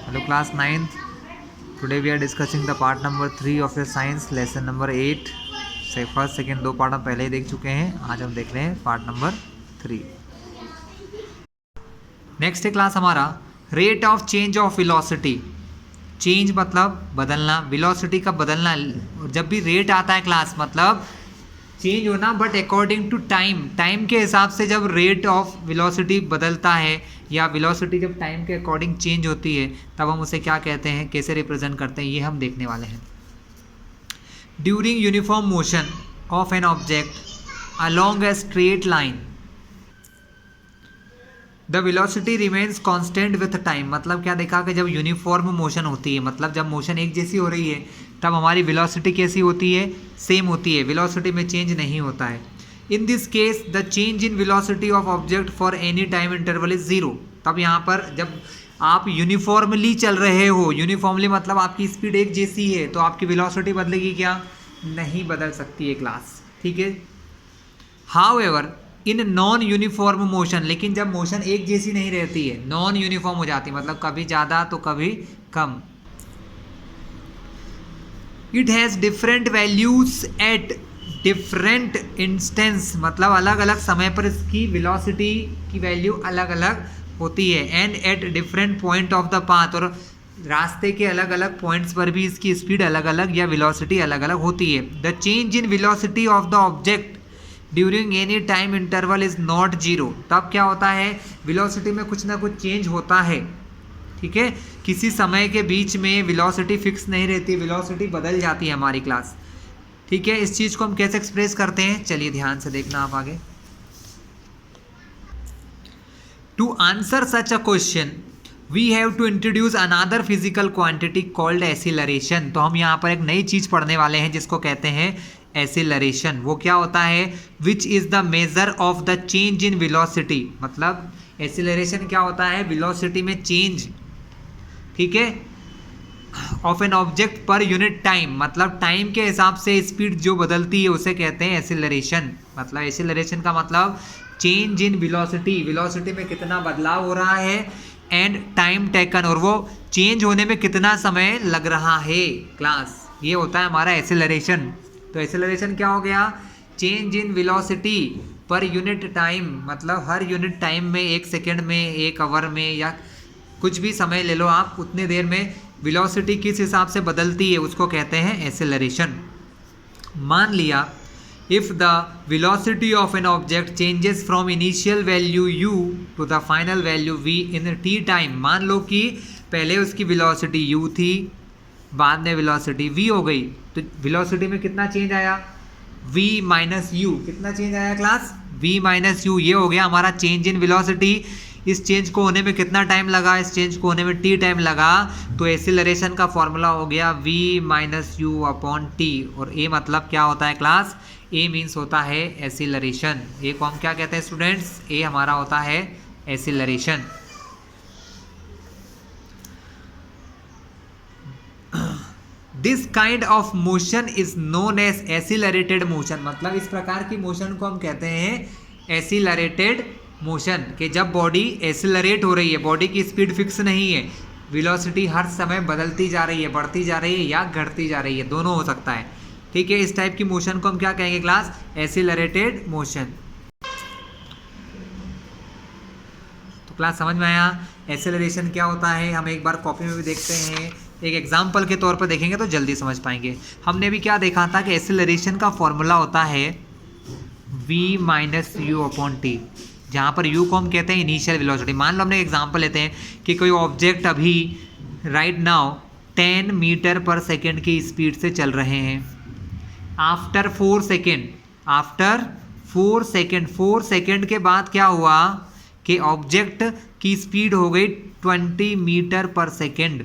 Hello class 9th. Today we are discussing the part number 3 of your science lesson number 8. से first second दो part हम पहले ही देख चुके हैं. आज हम देख रहे हैं पार्ट नंबर 3. नेक्स्ट है क्लास हमारा rate of change of velocity. Change मतलब बदलना, वेलोसिटी का बदलना. जब भी रेट आता है क्लास मतलब चेंज होना, but according to time. Time के हिसाब से जब रेट ऑफ वेलोसिटी बदलता है या वेलोसिटी जब टाइम के अकॉर्डिंग चेंज होती है तब हम उसे क्या कहते हैं, कैसे रिप्रेजेंट करते हैं, ये हम देखने वाले हैं. During uniform motion of an object along a straight line the velocity remains constant with time. मतलब क्या देखा कि जब यूनिफॉर्म मोशन होती है, मतलब जब मोशन एक जैसी हो रही है तब हमारी वेलोसिटी कैसी होती है, सेम होती है. वेलोसिटी में चेंज नहीं होता है. In this case the change in velocity of object for any time interval is zero. तब यहाँ पर जब आप यूनिफॉर्मली चल रहे हो, यूनिफॉर्मली मतलब आपकी स्पीड एक जैसी है, तो आपकी वेलोसिटी बदलेगी क्या? नहीं बदल सकती है क्लास. ठीक है. However in non uniform motion, लेकिन जब मोशन एक जैसी नहीं रहती है, नॉन यूनिफॉर्म हो जाती है, मतलब कभी ज़्यादा तो कभी कम. It has different values at different instances. मतलब अलग अलग समय पर इसकी वेलोसिटी की वैल्यू अलग अलग होती है. And at different point of the path, और रास्ते के अलग अलग पॉइंट्स पर भी इसकी स्पीड अलग अलग या वेलोसिटी अलग अलग होती है. The change in velocity of the object during any time interval is not zero. तब क्या होता है, वेलोसिटी में कुछ ना कुछ चेंज होता है. ठीक है. किसी समय के बीच में वेलोसिटी फिक्स नहीं रहती, वेलोसिटी बदल जाती है हमारी क्लास. ठीक है. इस चीज़ को हम कैसे एक्सप्रेस करते हैं, चलिए ध्यान से देखना आप आगे. To answer such a question we have to introduce another physical quantity called acceleration. तो हम यहाँ पर एक नई चीज़ पढ़ने वाले हैं जिसको कहते हैं एसिलरेशन. वो क्या होता है, which is the measure of the change in velocity. मतलब एसिलरेशन क्या होता है, वेलोसिटी में चेंज. ठीक है. Of an object per unit time, मतलब टाइम के हिसाब से स्पीड जो बदलती है उसे कहते हैं एसिलरेशन. मतलब एसिलरेशन का मतलब चेंज इन वेलोसिटी, वेलोसिटी में कितना बदलाव हो रहा है, एंड टाइम टेकन, और वो चेंज होने में कितना समय लग रहा है क्लास. ये होता है हमारा एसिलरेशन. तो एसिलरेशन क्या हो गया, change in velocity per unit time. मतलब हर यूनिट टाइम में, एक सेकेंड में, एक आवर में, या कुछ भी समय ले लो आप, उतने देर में वेलोसिटी किस हिसाब से बदलती है उसको कहते हैं एसिलरेशन. मान लिया if the velocity of an object changes from initial value u to the final value v in t time. मान लो कि पहले उसकी वेलोसिटी u थी, बाद में वेलोसिटी v हो गई, तो वेलोसिटी में कितना चेंज आया, v माइनस यू. कितना चेंज आया क्लास, v माइनस यू. ये हो गया हमारा चेंज इन वेलोसिटी. इस चेंज को होने में कितना टाइम लगा, इस चेंज को होने में t टाइम लगा. तो एसिलरेशन का फॉर्मूला हो गया v minus you upon t. और a मतलब क्या होता है क्लास, a मीन्स होता है एसिलरेशन. a को हम क्या कहते हैं स्टूडेंट्स, a हमारा होता है acceleration. This kind of motion is known as accelerated motion. मतलब इस प्रकार की मोशन को हम कहते हैं एसिलरेटेड मोशन. कि जब बॉडी एसिलरेट हो रही है, बॉडी की स्पीड फिक्स नहीं है, वेलोसिटी हर समय बदलती जा रही है, बढ़ती जा रही है या घटती जा रही है, दोनों हो सकता है. ठीक है. इस टाइप की मोशन को हम क्या कहेंगे क्लास, एसिलरेटेड मोशन. तो क्लास समझ में आया एसिलरेशन क्या होता है. हम एक बार कॉपी में भी देखते हैं, एक एग्जाम्पल के तौर पर देखेंगे तो जल्दी समझ पाएंगे. हमने भी क्या देखा था कि एसिलरेशन का फॉर्मूला होता है v minus you upon T, जहाँ पर u को हम कहते हैं इनिशियल वेलोसिटी. मान लो हमने एग्जांपल लेते हैं कि कोई ऑब्जेक्ट अभी राइट नाउ 10 मीटर पर सेकेंड की स्पीड से चल रहे हैं. आफ्टर 4 सेकेंड के बाद क्या हुआ कि ऑब्जेक्ट की स्पीड हो गई 20 मीटर पर सेकेंड.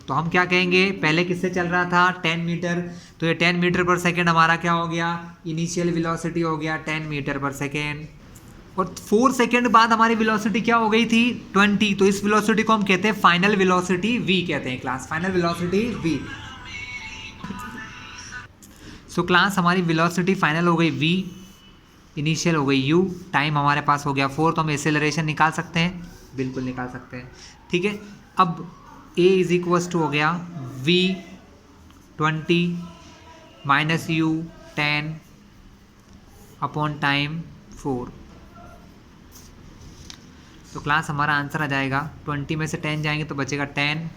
तो हम क्या कहेंगे, पहले किससे चल रहा था, 10 मीटर. तो ये 10 मीटर पर सेकेंड हमारा क्या हो गया, इनिशियल वेलोसिटी हो गया 10 मीटर पर सेकेंड. और 4 सेकेंड बाद हमारी वेलोसिटी क्या हो गई थी, 20. तो इस वेलोसिटी को हम कहते हैं फाइनल वेलोसिटी v कहते हैं class, final velocity v. So class हमारी वेलोसिटी फाइनल हो गई v, इनिशियल हो गई u, टाइम हमारे पास हो गया 4. तो हम एसेलरेशन निकाल सकते हैं, बिल्कुल निकाल सकते हैं. ठीक है. अब ए इज इक्वल्स टू हो गया v 20 minus u 10 upon time 4। तो क्लास हमारा आंसर आ जाएगा 20 में से 10 जाएंगे तो बचेगा 10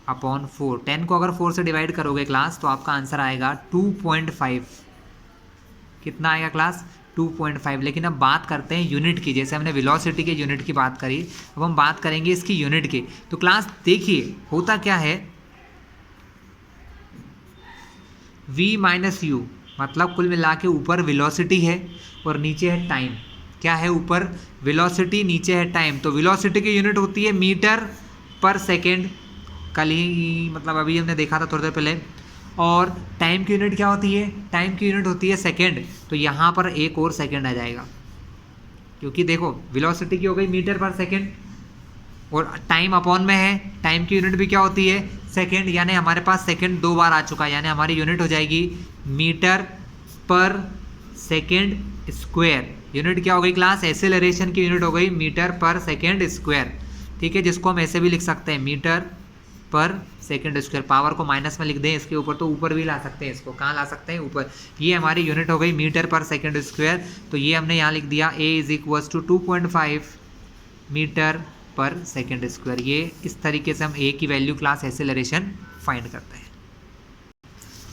अपॉन 4। 10 को अगर 4 से डिवाइड करोगे क्लास तो आपका आंसर आएगा 2.5। कितना आएगा क्लास? 2.5। लेकिन अब बात करते हैं यूनिट की। जैसे हमने वेलोसिटी के यूनिट की बात करी, अब हम बात करेंगे इसकी यूनिट की। तो क्लास देखिए होता क्या है, v माइनस यू मतलब कुल मिला के ऊपर वेलोसिटी है और नीचे है टाइम। क्या है? ऊपर वेलोसिटी, नीचे है टाइम। तो वेलोसिटी की यूनिट होती है मीटर पर सेकेंड, कल ही मतलब अभी हमने देखा था थोड़ी देर पहले। और टाइम की यूनिट क्या होती है? टाइम की यूनिट होती है सेकेंड। तो यहाँ पर एक और सेकेंड आ जाएगा, क्योंकि देखो वेलोसिटी की हो गई मीटर पर सेकेंड और टाइम अपॉन में है। टाइम की यूनिट भी क्या होती है? सेकेंड। यानी हमारे पास सेकेंड 2 बार आ चुका है, यानी हमारी यूनिट हो जाएगी मीटर पर सेकेंड स्क्वायर। यूनिट क्या हो गई क्लास? एक्सेलरेशन की यूनिट हो गई मीटर पर सेकेंड स्क्वायर। ठीक है, जिसको हम ऐसे भी लिख सकते हैं मीटर पर सेकेंड स्क्वायर। पावर को माइनस में लिख दें इसके ऊपर तो ऊपर भी ला सकते हैं इसको। कहाँ ला सकते हैं? ऊपर। ये हमारी यूनिट हो गई मीटर पर सेकेंड स्क्वायर। तो ये हमने यहाँ लिख दिया a is equals to 2.5 meter पर सेकेंड स्क्वायर। ये इस तरीके से हम a की वैल्यू क्लास एक्सेलरेशन फाइंड करते हैं।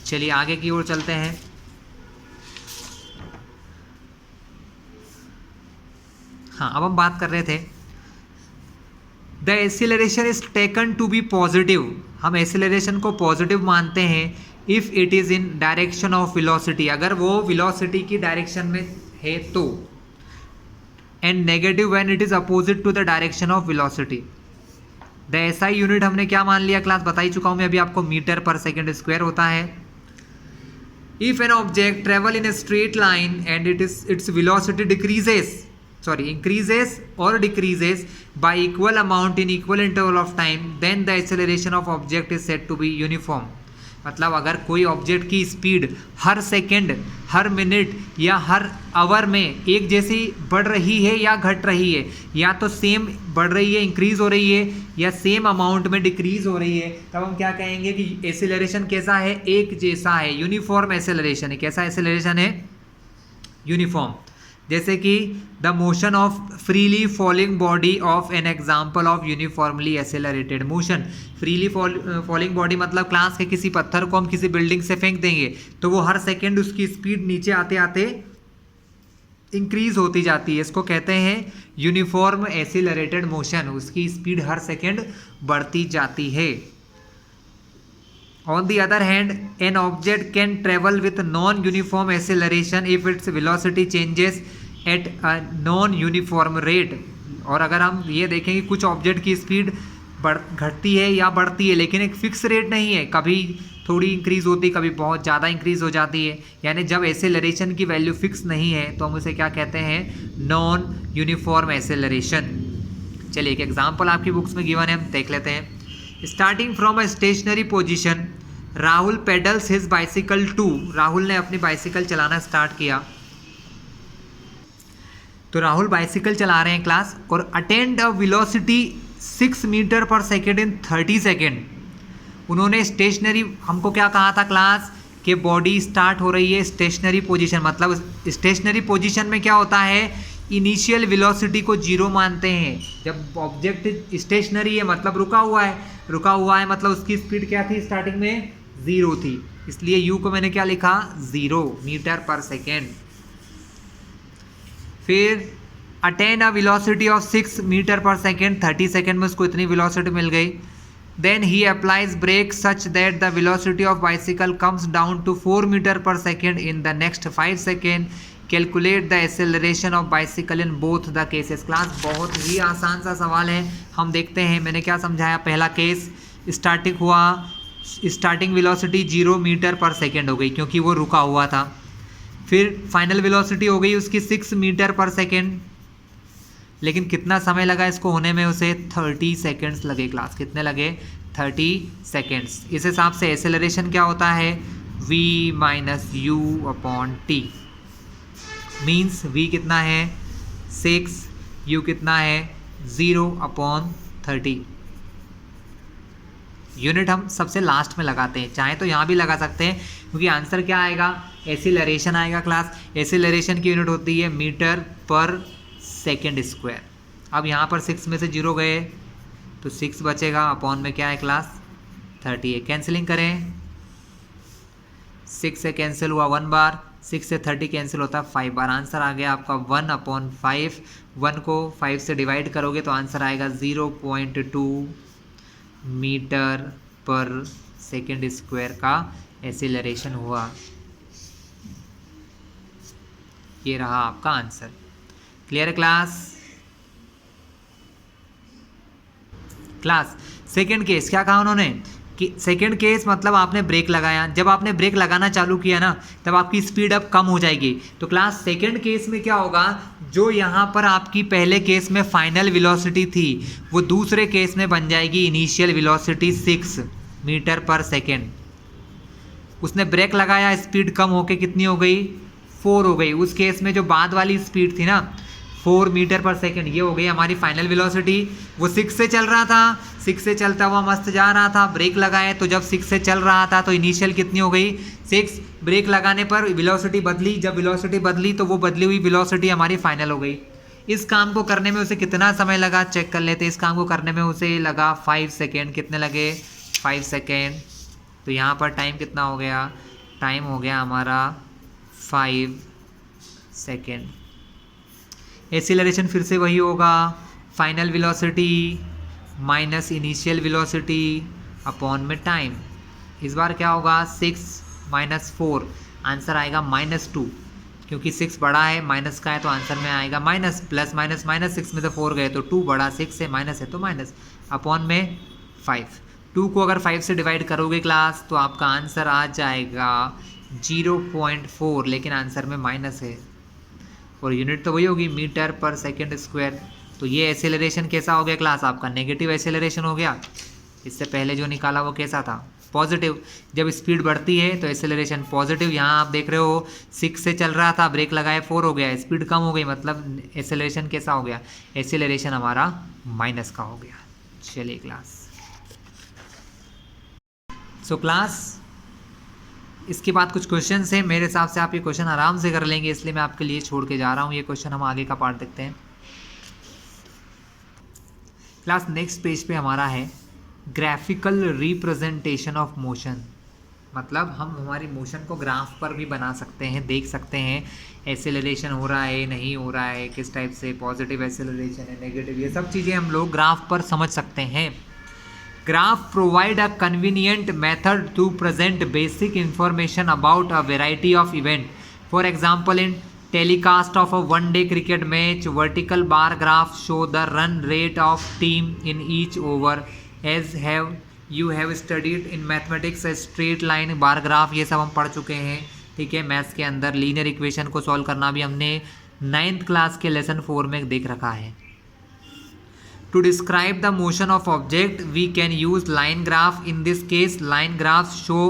चलिए आगे की ओर चलते हैं। हाँ, अब हम बात कर रहे थे the acceleration is taken to be positive. हम एक्सीलरेशन को पॉजिटिव मानते हैं if it is in direction of velocity, अगर वो वेलोसिटी की डायरेक्शन में है तो, and negative when it is opposite to the direction of velocity. The SI unit हमने क्या मान लिया क्लास? बता ही चुका हूँ मैं अभी आपको, मीटर पर सेकेंड स्क्वायर होता है। If an object travel in a straight line and its velocity increases or decreases by equal amount in equal interval of time, then the acceleration of object is said to be uniform। मतलब अगर कोई object की speed हर second, हर minute या हर our में एक जैसी बढ़ रही है या घट रही है, या तो सेम बढ़ रही है, इंक्रीज हो रही है, या सेम अमाउंट में डिक्रीज हो रही है, तब हम क्या कहेंगे कि एक्सेलरेशन कैसा है? एक जैसा है, यूनिफॉर्म एक्सेलरेशन है। कैसा एक्सेलरेशन है? यूनिफॉर्म। जैसे कि the motion of freely falling body of an example of uniformly accelerated motion. Freely falling body मतलब क्लास के किसी पत्थर को हम किसी बिल्डिंग से फेंक देंगे तो वो हर सेकेंड उसकी स्पीड नीचे आते आते इंक्रीज होती जाती है। इसको कहते हैं यूनिफॉर्म एक्सेलरेटेड मोशन। उसकी स्पीड हर सेकेंड बढ़ती जाती है। On the other hand, an object can travel with non-uniform acceleration if its velocity changes at a non-uniform rate। और अगर हम ये देखें कि कुछ ऑब्जेक्ट की स्पीड घटती है या बढ़ती है, लेकिन एक फिक्स रेट नहीं है, कभी थोड़ी इंक्रीज होती है, कभी बहुत ज़्यादा इंक्रीज हो जाती है। यानी जब एक्सेलरेशन की वैल्यू फिक्स नहीं है तो हम उसे क्या कहते हैं? Non uniform acceleration. चलिए एक एग्जाम्पल आपकी बुक्स में गिवन है, हम देख लेते हैं। Starting from a stationary position, Rahul pedals his bicycle to. Rahul ने अपनी बाइसिकल चलाना स्टार्ट किया। तो राहुल बाइसिकल चला रहे हैं क्लास, और अटेंड अ वेलोसिटी 6 मीटर पर सेकेंड इन 30 सेकेंड। उन्होंने स्टेशनरी, हमको क्या कहा था क्लास? कि बॉडी स्टार्ट हो रही है स्टेशनरी पोजीशन। मतलब स्टेशनरी पोजीशन में क्या होता है? इनिशियल वेलोसिटी को 0 मानते हैं। जब ऑब्जेक्ट स्टेशनरी है मतलब रुका हुआ है, रुका हुआ है मतलब उसकी स्पीड क्या थी? स्टार्टिंग में 0 थी, इसलिए u को मैंने क्या लिखा? 0 मीटर पर सेकेंड। फिर attain a velocity of 6 metre पर सेकेंड, 30 सेकेंड में उसको इतनी वेलोसिटी मिल गई। Then he applies brake such that the velocity of bicycle comes down to 4 metre पर second in the next 5 second. Calculate the acceleration of bicycle in both the cases. Class बहुत ही आसान सा सवाल है, हम देखते हैं। मैंने क्या समझाया? पहला केस स्टार्टिंग हुआ, स्टार्टिंग वेलोसिटी 0 मीटर पर सेकेंड हो गई क्योंकि वो रुका हुआ था। फिर फाइनल वेलोसिटी हो गई उसकी 6 मीटर पर सेकेंड, लेकिन कितना समय लगा इसको होने में? उसे 30 सेकेंड्स लगे। क्लास कितने लगे? 30 सेकेंड्स। इस हिसाब से एक्सेलरेशन क्या होता है? v minus you upon T. Means v कितना है? 6, u कितना है? 0 अपॉन 30। यूनिट हम सबसे लास्ट में लगाते हैं, चाहे तो यहाँ भी लगा सकते हैं क्योंकि आंसर क्या आएगा, एसिलरेशन आएगा क्लास। एसिलरेशन की यूनिट होती है मीटर पर सेकेंड स्क्वायर। अब यहाँ पर 6 में से 0 गए तो 6 बचेगा, अपॉन में क्या है क्लास 38। कैंसिलिंग करें, 6 से कैंसिल हुआ 1 बार, 6 से 30 कैंसिल होता है 5 बार। आंसर आ गया आपका 1/5। 1 को 5 से डिवाइड करोगे तो आंसर आएगा 0.2 मीटर पर सेकेंड स्क्वायर का एसिलरेशन हुआ। ये रहा आपका आंसर। क्लियर है क्लास? क्लास सेकेंड केस क्या कहा उन्होंने कि सेकेंड केस मतलब आपने ब्रेक लगाया, जब आपने ब्रेक लगाना चालू किया ना तब आपकी स्पीड अब कम हो जाएगी। तो क्लास सेकेंड केस में क्या होगा, जो यहाँ पर आपकी पहले केस में फाइनल वेलोसिटी थी वो दूसरे केस में बन जाएगी इनिशियल वेलोसिटी 6 मीटर पर सेकेंड। उसने ब्रेक लगाया, स्पीड कम होके कितनी हो गई 4 हो गई। उस केस में जो बाद वाली स्पीड थी ना 4 मीटर पर सेकेंड, ये हो गई हमारी फाइनल वेलोसिटी। वो 6 से चल रहा था, 6 से चलता हुआ मस्त जा रहा था, ब्रेक लगाए तो जब 6 से चल रहा था तो इनिशियल कितनी हो गई 6। ब्रेक लगाने पर वेलोसिटी बदली, जब वेलोसिटी बदली तो वो बदली हुई वेलोसिटी हमारी फाइनल हो गई। इस काम को करने में उसे कितना समय लगा चेक कर लेते। इस काम को करने में उसे लगा 5 सेकेंड। कितने लगे 5 सेकेंड। तो यहाँ पर टाइम कितना हो गया, टाइम हो गया हमारा 5 सेकेंड। एसिलरेशन फिर से वही होगा, final velocity minus initial velocity upon में टाइम। इस बार क्या होगा 6 - 4, आंसर आएगा -2 क्योंकि 6 बड़ा है, माइनस का है तो आंसर में आएगा माइनस। प्लस माइनस माइनस, 6 में से 4 गए तो 2 बड़ा, 6 से माइनस है तो माइनस, अपॉन में 5। 2 को अगर 5 से डिवाइड करोगे क्लास तो आपका आंसर आ जाएगा 0.4, लेकिन आंसर में माइनस है और यूनिट तो वही होगी मीटर पर सेकेंड स्क्वायर। तो ये एसेलरेशन कैसा हो गया क्लास, आपका नेगेटिव एसेलरेशन हो गया। इससे पहले जो निकाला वो कैसा था, पॉजिटिव। जब स्पीड बढ़ती है तो एसेलरेशन पॉजिटिव। यहाँ आप देख रहे हो 6 से चल रहा था, ब्रेक लगाए 4 हो गया, स्पीड कम हो गई, मतलब एसेलरेशन कैसा हो गया, एसेलरेशन हमारा माइनस का हो गया। चलिए क्लास, सो क्लास इसके बाद कुछ क्वेश्चन हैं। मेरे हिसाब से आप ये क्वेश्चन आराम से कर लेंगे, इसलिए मैं आपके लिए छोड़ के जा रहा हूँ ये क्वेश्चन। हम आगे का पार्ट देखते हैं क्लास। नेक्स्ट पेज पे हमारा है ग्राफिकल रिप्रेजेंटेशन ऑफ मोशन। मतलब हम हमारी मोशन को ग्राफ पर भी बना सकते हैं, देख सकते हैं एसेलरेशन हो रहा है नहीं हो रहा है, किस टाइप से, पॉजिटिव एसेलरेशन है नेगेटिव, ये सब चीज़ें हम लोग ग्राफ पर समझ सकते हैं। Graph provide a convenient method to present basic information about a variety of event. For example, in telecast of a one-day cricket match, vertical bar graph show the run rate of team in each over. As you have studied in mathematics, a straight line bar graph, ये सब हम पढ़ चुके हैं। ठीक है, maths के अंदर लीनियर इक्वेशन को सॉल्व करना भी हमने 9th क्लास के लेसन 4 में देख रखा है। To describe the motion of object, we can use line graph. In this case, line graphs show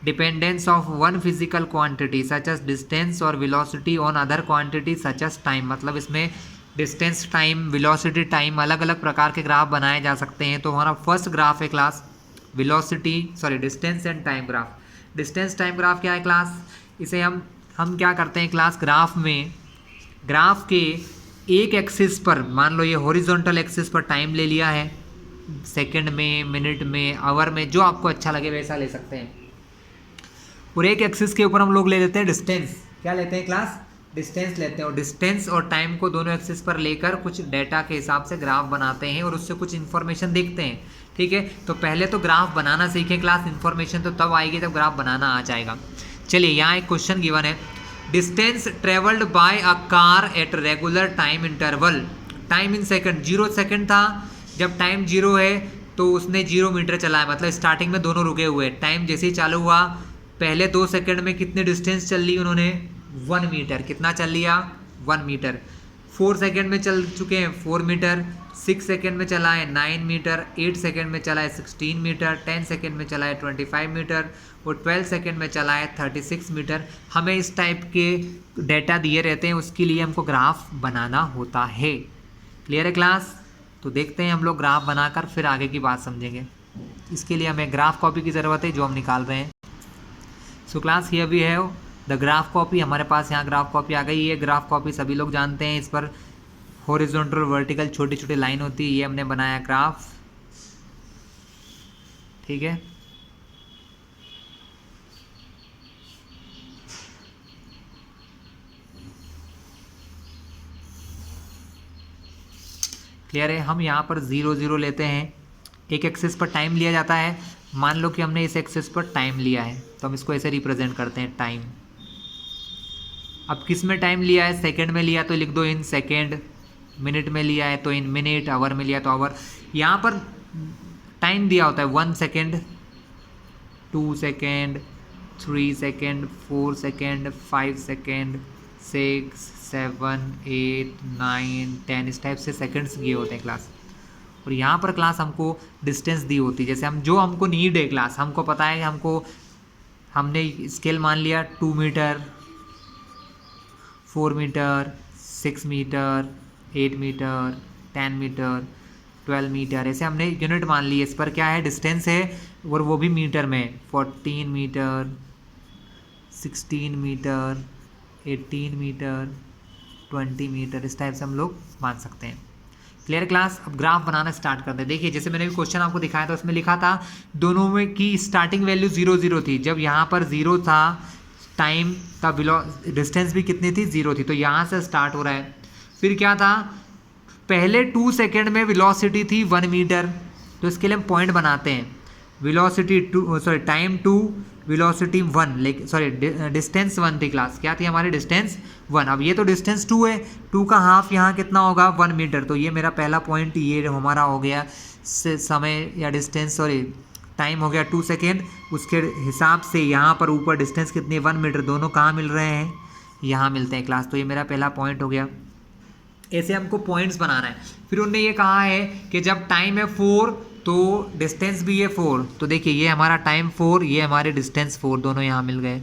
dependence of one physical quantity such as distance or velocity on other quantities such as time. मतलब इसमें distance, time, velocity, time अलग अलग प्रकार के graph बनाए जा सकते हैं। तो हमारा फर्स्ट ग्राफ है class distance and time graph. Distance time graph क्या है क्लास, इसे हम क्या करते हैं क्लास, ग्राफ के एक एक्सिस पर, मान लो ये हॉरिजॉन्टल एक्सिस पर टाइम ले लिया है, सेकंड में, मिनट में, आवर में, जो आपको अच्छा लगे वैसा ले सकते हैं। और एक एक्सिस के ऊपर हम लोग ले लेते हैं डिस्टेंस। क्या लेते हैं क्लास, डिस्टेंस लेते हैं। और डिस्टेंस और टाइम को दोनों एक्सिस पर लेकर कुछ डेटा के हिसाब से ग्राफ बनाते हैं और उससे कुछ इन्फॉर्मेशन देखते हैं। ठीक है, तो पहले तो ग्राफ बनाना सीखें क्लास, इन्फॉर्मेशन तो तब आएगी जब ग्राफ बनाना आ जाएगा। चलिए, यहाँ एक क्वेश्चन गिवन है, distance travelled by a car at regular time interval, time in second, 0 second था, जब टाइम 0 है तो उसने 0 मीटर चलाया, मतलब स्टार्टिंग में दोनों रुके हुए, टाइम जैसे ही चालू हुआ पहले 2 सेकंड में कितने डिस्टेंस चल ली उन्होंने, 1 मीटर। कितना चल लिया, 1 मीटर। 4 सेकंड में चल चुके हैं 4 मीटर, 6 सेकंड में चला है 9 मीटर, 8 सेकंड में चला है 16 मीटर, 10 सेकंड में चला है 25 मीटर और 12 सेकंड में चला है 36 मीटर। हमें इस टाइप के डेटा दिए रहते हैं, उसके लिए हमको ग्राफ बनाना होता है। क्लियर है क्लास? तो देखते हैं हम लोग ग्राफ बनाकर फिर आगे की बात समझेंगे। इसके लिए हमें ग्राफ कॉपी की ज़रूरत है जो हम निकाल रहे हैं। So class here we have the graph copy. हमारे पास यहाँ ग्राफ कॉपी आ गई है। ग्राफ कॉपी सभी लोग जानते हैं, इस पर हॉरिजॉन्टल वर्टिकल छोटी छोटी लाइन होती है। ये हमने बनाया ग्राफ, ठीक है। क्लियर है। हम यहाँ पर 0 0 लेते हैं। एक एक्सिस पर टाइम लिया जाता है। मान लो कि हमने इस एक्सिस पर टाइम लिया है तो हम इसको ऐसे रिप्रेजेंट करते हैं, टाइम। अब किस में टाइम लिया है, सेकंड में लिया तो लिख दो इन सेकंड, मिनट में लिया है तो इन मिनट, आवर में लिया तो आवर। यहाँ पर टाइम दिया होता है 1 second, 2 second, 3 second, 4 second, 5 second, 6, 7, 8, 9, 10, इस टाइप से सेकंड्स दिए होते हैं क्लास। और यहाँ पर क्लास हमको डिस्टेंस दी होती है, जैसे हम जो हमको नीड है क्लास, हमको पता है हमने स्केल मान लिया 2 metre, 4 metre, 6 metre, 8 metre, 10 metre, 12 metre, ऐसे हमने यूनिट मान ली। इस पर क्या है, डिस्टेंस है और वो भी मीटर में, 14 मीटर, 16 मीटर, 18 मीटर, 20 मीटर, इस टाइप से हम लोग मान सकते हैं। Clear class. अब ग्राफ बनाना स्टार्ट करते हैं। देखिए जैसे मैंने भी क्वेश्चन आपको दिखाया था, उसमें लिखा था दोनों में की स्टार्टिंग वैल्यू 0 0 थी। जब यहाँ पर 0 था टाइम का डिस्टेंस भी कितनी थी, 0 थी। तो यहाँ से स्टार्ट हो रहा है। फिर क्या था, पहले 2 सेकेंड में वेलोसिटी थी 1 मीटर, तो इसके लिए हम पॉइंट बनाते हैं। वेलोसिटी 2, सॉरी टाइम 2, वेलोसिटी 1, लेकिन सॉरी डिस्टेंस 1 थी क्लास। क्या थी हमारी डिस्टेंस 1। अब ये तो डिस्टेंस 2 है, 2 का हाफ यहाँ कितना होगा, 1 मीटर। तो ये मेरा पहला पॉइंट ये हमारा हो गया समय या डिस्टेंस, सॉरी टाइम हो गया 2 सेकेंड। उसके हिसाब से यहाँ पर ऊपर डिस्टेंस कितनी है, 1 मीटर। दोनों कहाँ मिल रहे हैं, यहाँ मिलते हैं क्लास। तो ये मेरा पहला पॉइंट हो गया। ऐसे हमको पॉइंट्स बनाना है। फिर उन्होंने ये कहा है कि जब टाइम है 4 तो डिस्टेंस भी है 4। तो देखिए ये हमारा टाइम 4, ये हमारे डिस्टेंस 4, दोनों यहाँ मिल गए।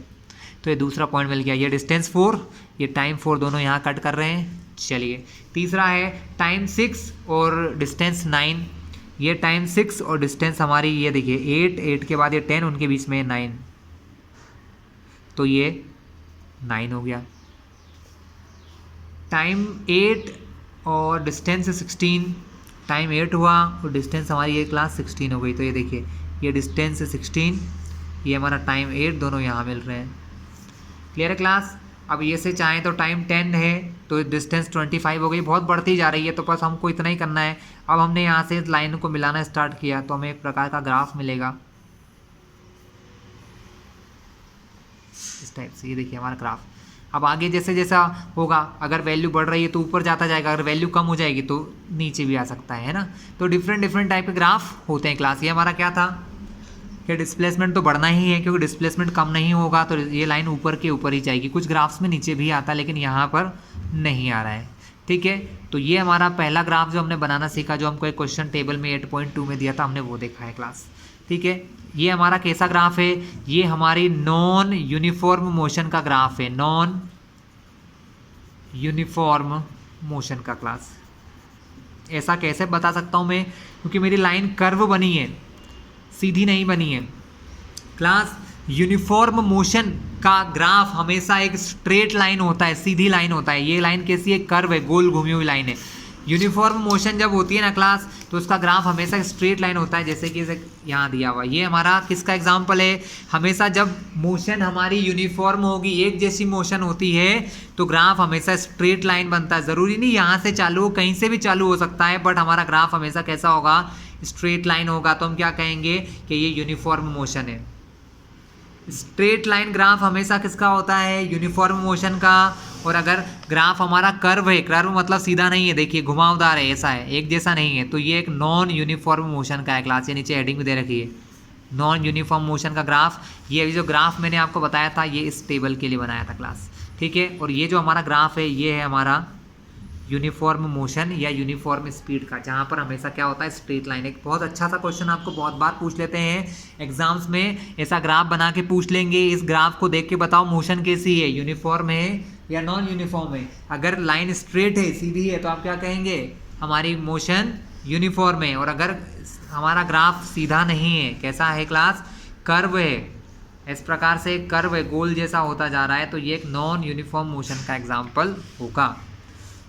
तो ये दूसरा पॉइंट मिल गया। ये डिस्टेंस 4, ये टाइम 4, दोनों यहाँ कट कर रहे हैं। चलिए तीसरा है टाइम 6 और डिस्टेंस 9। ये टाइम 6 और डिस्टेंस हमारी ये देखिए 8, 8 के बाद ये 10, उनके बीच में 9, तो ये 9 हो गया। टाइम 8 और डिस्टेंस 16, टाइम 8 हुआ और डिस्टेंस हमारी ये क्लास 16 हो गई। तो ये देखिए ये डिस्टेंस 16, ये हमारा टाइम 8, दोनों यहाँ मिल रहे हैं। क्लियर है क्लास। अब ये से चाहें तो टाइम 10 है तो डिस्टेंस 25 हो गई। बहुत बढ़ती जा रही है तो बस हमको इतना ही करना है। अब हमने यहाँ से लाइन को मिलाना स्टार्ट किया तो हमें एक प्रकार का ग्राफ मिलेगा इस टाइप से। ये देखिए हमारा ग्राफ। अब आगे जैसे जैसा होगा, अगर वैल्यू बढ़ रही है तो ऊपर जाता जाएगा, अगर वैल्यू कम हो जाएगी तो नीचे भी आ सकता है ना। तो डिफरेंट टाइप के ग्राफ होते हैं क्लास। ये हमारा क्या था कि डिस्प्लेसमेंट तो बढ़ना ही है, क्योंकि डिस्प्लेसमेंट कम नहीं होगा तो ये लाइन ऊपर के ऊपर ही जाएगी। कुछ ग्राफ्स में नीचे भी आता है लेकिन यहाँ पर नहीं आ रहा है, ठीक है। तो ये हमारा पहला ग्राफ जो हमने बनाना सीखा, जो हमको एक क्वेश्चन टेबल में 8.2 में दिया था, हमने वो देखा है क्लास, ठीक है। ये हमारा कैसा ग्राफ है, ये हमारी नॉन यूनिफॉर्म मोशन का ग्राफ है, नॉन यूनिफॉर्म मोशन का क्लास। ऐसा कैसे बता सकता हूँ मैं, क्योंकि मेरी लाइन कर्व बनी है, सीधी नहीं बनी है क्लास। यूनिफॉर्म मोशन का ग्राफ हमेशा एक स्ट्रेट लाइन होता है, सीधी लाइन होता है। ये लाइन कैसी है, कर्व है, गोल घूमी हुई लाइन है। यूनिफॉर्म मोशन जब होती है ना क्लास, तो उसका ग्राफ हमेशा स्ट्रेट लाइन होता है, जैसे कि इसे यहाँ दिया हुआ। ये हमारा किसका एग्जाम्पल है, हमेशा जब मोशन हमारी यूनिफॉर्म होगी, एक जैसी मोशन होती है, तो ग्राफ हमेशा स्ट्रेट लाइन बनता है। ज़रूरी नहीं यहाँ से चालू हो, कहीं से भी चालू हो सकता है, बट हमारा ग्राफ हमेशा कैसा होगा, स्ट्रेट लाइन होगा। तो हम क्या कहेंगे कि ये यूनिफॉर्म मोशन है। स्ट्रेट लाइन ग्राफ हमेशा किसका होता है, यूनिफॉर्म मोशन का। और अगर ग्राफ हमारा कर्व है, कर्व मतलब सीधा नहीं है, देखिए घुमावदार है, ऐसा है, एक जैसा नहीं है, तो ये एक नॉन यूनिफॉर्म मोशन का है क्लास। ये नीचे हेडिंग भी दे रखी है, नॉन यूनिफॉर्म मोशन का ग्राफ। ये अभी जो ग्राफ मैंने आपको बताया था, ये इस टेबल के लिए बनाया था क्लास, ठीक है। और ये जो हमारा ग्राफ है, ये है हमारा यूनिफॉर्म मोशन या यूनिफॉर्म स्पीड का, जहाँ पर हमेशा क्या होता है, स्ट्रेट लाइन। एक बहुत अच्छा सा क्वेश्चन आपको बहुत बार पूछ लेते हैं एग्जाम्स में, ऐसा ग्राफ बना के पूछ लेंगे। इस ग्राफ को देख के बताओ मोशन कैसी है, यूनिफॉर्म है या नॉन यूनिफॉर्म है। अगर लाइन स्ट्रेट है, सीधी है, तो आप क्या कहेंगे, हमारी मोशन यूनिफॉर्म है। और अगर हमारा ग्राफ सीधा नहीं है, कैसा है क्लास, कर्व है, इस प्रकार से एक कर्व है, गोल जैसा होता जा रहा है, तो ये एक नॉन यूनिफॉर्म मोशन का एग्जाम्पल होगा।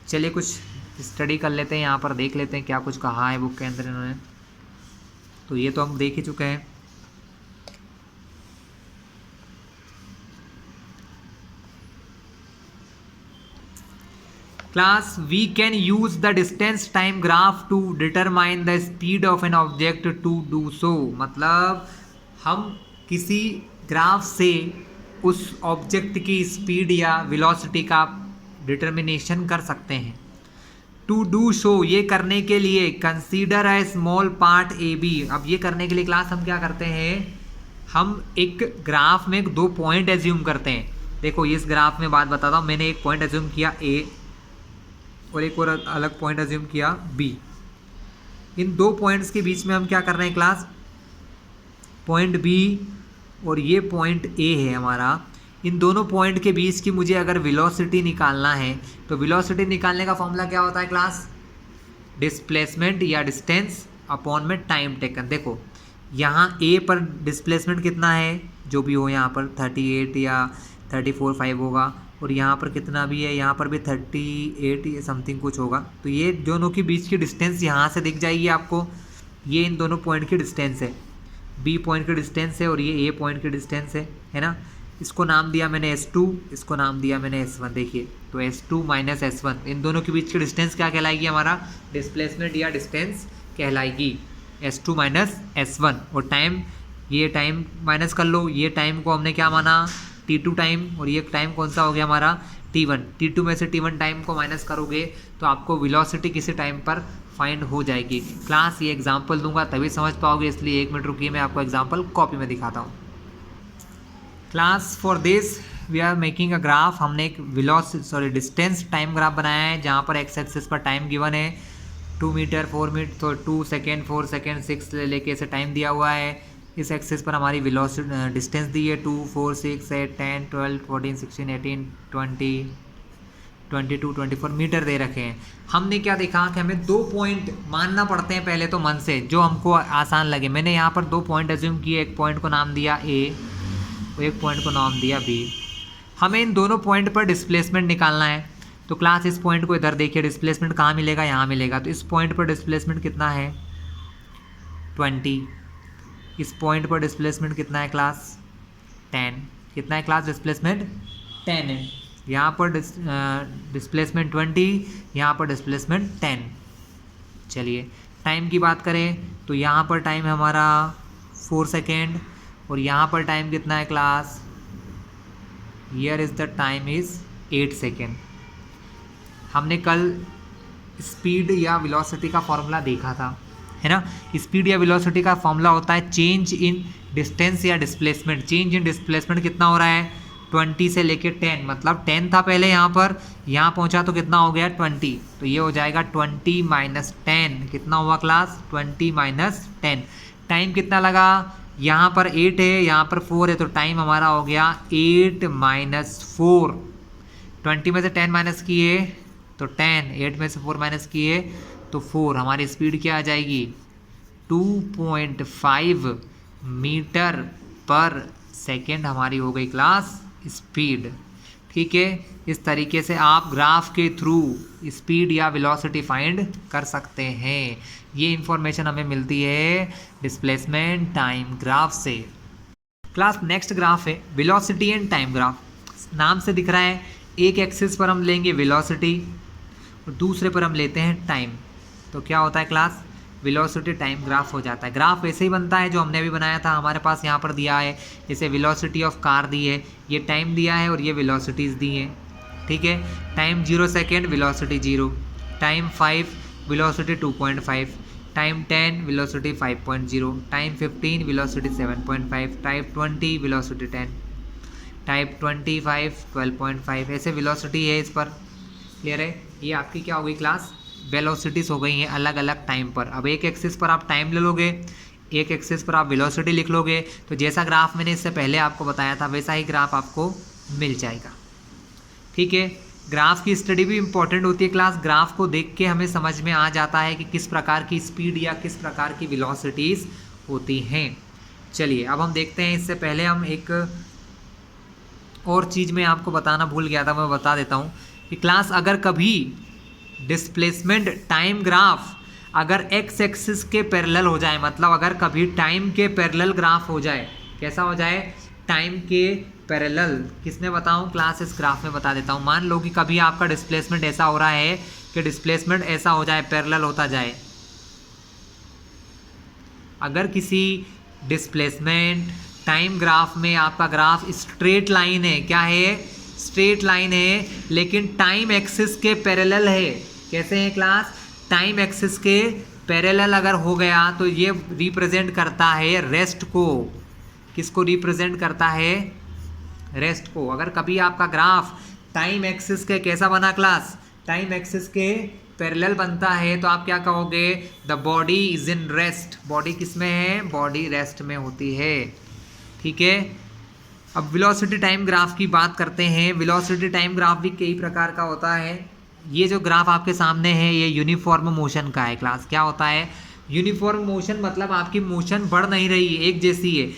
चलिए कुछ स्टडी कर लेते हैं, यहाँ पर देख लेते हैं क्या कुछ कहा है बुक के अंदर इन्होंने। तो ये तो हम देख ही चुके हैं। Class we can use the distance time graph to determine the speed of an object to do so. मतलब हम किसी ग्राफ से उस ऑब्जेक्ट की स्पीड या वेलोसिटी का डिटर्मिनेशन कर सकते हैं। टू डू शो, ये करने के लिए consider a small part A B. अब ये करने के लिए क्लास हम क्या करते हैं, हम एक ग्राफ में 2 पॉइंट एज्यूम करते हैं। देखो इस ग्राफ में बात बताता हूँ, मैंने एक पॉइंट एज्यूम किया ए और एक और अलग पॉइंट एज्यूम किया बी। इन 2 पॉइंट्स के बीच में हम क्या कर रहे हैं क्लास, पॉइंट बी और ये पॉइंट ए है हमारा, इन दोनों पॉइंट के बीच की मुझे अगर वेलोसिटी निकालना है तो वेलोसिटी निकालने का फॉर्मूला क्या होता है क्लास, डिस्प्लेसमेंट या डिस्टेंस अपॉन में टाइम टेकन। देखो यहाँ ए पर डिस्प्लेसमेंट कितना है, जो भी हो, यहाँ पर 38 या 34.5 होगा, और यहाँ पर कितना भी है, यहाँ पर भी 38 समथिंग कुछ होगा। तो ये दोनों के बीच की डिस्टेंस यहाँ से दिख जाएगी आपको, ये इन दोनों पॉइंट की डिस्टेंस है, बी पॉइंट की डिस्टेंस है और ये ए पॉइंट की डिस्टेंस है ना। इसको नाम दिया मैंने S2, इसको नाम दिया मैंने S1। देखिए तो S2 माइनस S1, इन दोनों के बीच की डिस्टेंस क्या कहलाएगी, हमारा डिस्प्लेसमेंट या डिस्टेंस कहलाएगी, S2 माइनस S1। और टाइम, ये टाइम माइनस कर लो, ये टाइम को हमने क्या माना, T2 टाइम, और ये टाइम कौन सा हो गया हमारा T1। T2 में से T1 टाइम को माइनस करोगे तो आपको वेलोसिटी किसी टाइम पर फाइंड हो जाएगी। क्लास ये एग्जांपल दूंगा तभी समझ पाओगे, इसलिए 1 मिनट रुकिए, मैं आपको एग्जांपल कॉपी में दिखाता हूँ। Class for this we are making a graph. हमने एक डिस्टेंस टाइम ग्राफ बनाया है जहाँ पर एक्स एक्सिस पर टाइम गिवन है 2 मीटर 4 मिनट, तो 2 सेकेंड 4 सेकेंड 6 लेके ऐसे टाइम दिया हुआ है। इस एक्सिस पर हमारी वेलोसिटी डिस्टेंस दी है 2 4 6 8 10 12 14 16 18 20 22 24 मीटर दे रखे हैं। हमने क्या देखा कि हमें 2 पॉइंट मानना पड़ते हैं पहले तो मन से, जो हमको आसान लगे। मैंने यहाँ पर 2 पॉइंट एज्यूम किए, एक पॉइंट को नाम दिया ए और एक पॉइंट को नाम दिया बी। हमें इन दोनों पॉइंट पर डिस्प्लेसमेंट निकालना है। तो क्लास इस पॉइंट को इधर देखिए, डिस्प्लेसमेंट कहाँ मिलेगा, यहाँ मिलेगा। तो इस पॉइंट पर डिस्प्लेसमेंट कितना है 20, इस पॉइंट पर डिस्प्लेसमेंट कितना है क्लास 10, कितना है क्लास डिस्प्लेसमेंट 10 है। यहाँ पर डिस्प्लेसमेंट 20, यहाँ पर डिस्प्लेसमेंट 10। चलिए टाइम की बात करें तो यहाँ पर टाइम है हमारा 4 सेकेंड और यहाँ पर टाइम कितना है class, here is the time is 8 second. हमने कल स्पीड या वेलोसिटी का फॉर्मूला देखा था, है ना। स्पीड या वेलोसिटी का फॉर्मूला होता है चेंज इन डिस्टेंस या डिस्प्लेसमेंट। चेंज इन डिस्प्लेसमेंट कितना हो रहा है 20 से लेके 10, मतलब 10 था पहले यहाँ पर, यहाँ पहुँचा तो कितना हो गया 20, तो ये हो जाएगा 20 माइनस 10। कितना हुआ क्लास 20 माइनस 10। टाइम कितना लगा, यहाँ पर 8 है, यहाँ पर 4 है, तो टाइम हमारा हो गया 8 माइनस 4। 20 में से 10 माइनस किए तो 10, 8 में से 4 माइनस किए तो 4। हमारी स्पीड क्या आ जाएगी 2.5 मीटर पर सेकेंड हमारी हो गई क्लास स्पीड। ठीक है, इस तरीके से आप ग्राफ के थ्रू स्पीड या वेलोसिटी फाइंड कर सकते हैं। ये इंफॉर्मेशन हमें मिलती है डिस्प्लेसमेंट टाइम ग्राफ से। क्लास नेक्स्ट ग्राफ है वेलोसिटी एंड टाइम ग्राफ। नाम से दिख रहा है एक एक्सिस पर हम लेंगे वेलोसिटी और दूसरे पर हम लेते हैं टाइम, तो क्या होता है क्लास वेलोसिटी टाइम ग्राफ हो जाता है। ग्राफ ऐसे ही बनता है जो हमने अभी बनाया था। हमारे पास यहाँ पर दिया है जैसे वेलोसिटी ऑफ कार दी है, ये टाइम दिया है और ये वेलोसिटीज़ दी हैं। ठीक है, time 0 second velocity 0, time 5 velocity 2.5, time 10 velocity 5.0, time 15 velocity 7.5, time 20 velocity 10, type 25 12.5, ऐसे वेलोसिटी है इस पर। क्लियर है, ये आपकी क्या हो गई क्लास वेलोसिटीज़ हो गई हैं अलग अलग टाइम पर। अब एक एक्सिस पर आप टाइम ले लोगे, एक एक्सिस पर आप वेलोसिटी लिख लोगे, तो जैसा ग्राफ मैंने इससे पहले आपको बताया था वैसा ही ग्राफ आपको मिल जाएगा। ठीक है, ग्राफ की स्टडी भी इम्पोर्टेंट होती है क्लास। ग्राफ को देख के हमें समझ में आ जाता है कि किस प्रकार की स्पीड या किस प्रकार की वेलोसिटीज़ होती हैं। चलिए अब हम देखते हैं। इससे पहले हम एक और चीज़ मैं आपको बताना भूल गया था, मैं बता देता हूँ कि क्लास अगर कभी डिस्प्लेसमेंट टाइम ग्राफ अगर एक्स एक्सिस के पैरेलल हो जाए, मतलब अगर कभी टाइम के पैरेलल ग्राफ हो जाए, कैसा हो जाए, टाइम के पैरेलल, किसमें बताऊं क्लास, इस ग्राफ में बता देता हूं। मान लो कि कभी आपका डिस्प्लेसमेंट ऐसा हो रहा है कि डिस्प्लेसमेंट ऐसा हो जाए, पैरेलल होता जाए। अगर किसी डिस्प्लेसमेंट टाइम ग्राफ में आपका ग्राफ स्ट्रेट लाइन है, क्या है, स्ट्रेट लाइन है, लेकिन टाइम एक्सिस के पैरेलल है। कैसे है क्लास, टाइम एक्सिस के पैरेलल अगर हो गया तो ये रिप्रेजेंट करता है रेस्ट को। किसको रिप्रेजेंट करता है, रेस्ट को। अगर कभी आपका ग्राफ टाइम एक्सिस के कैसा बना क्लास, टाइम एक्सिस के पैरेलल बनता है, तो आप क्या कहोगे, the body is in rest. Body किस में है, बॉडी रेस्ट में होती है। ठीक है, अब वेलोसिटी टाइम ग्राफ की बात करते हैं। वेलोसिटी टाइम ग्राफ भी कई प्रकार का होता है। ये जो ग्राफ आपके सामने है ये यूनिफॉर्म मोशन का है क्लास। क्या होता है, यूनिफॉर्म मोशन मतलब आपकी मोशन बढ़ नहीं रही है, एक जैसी है।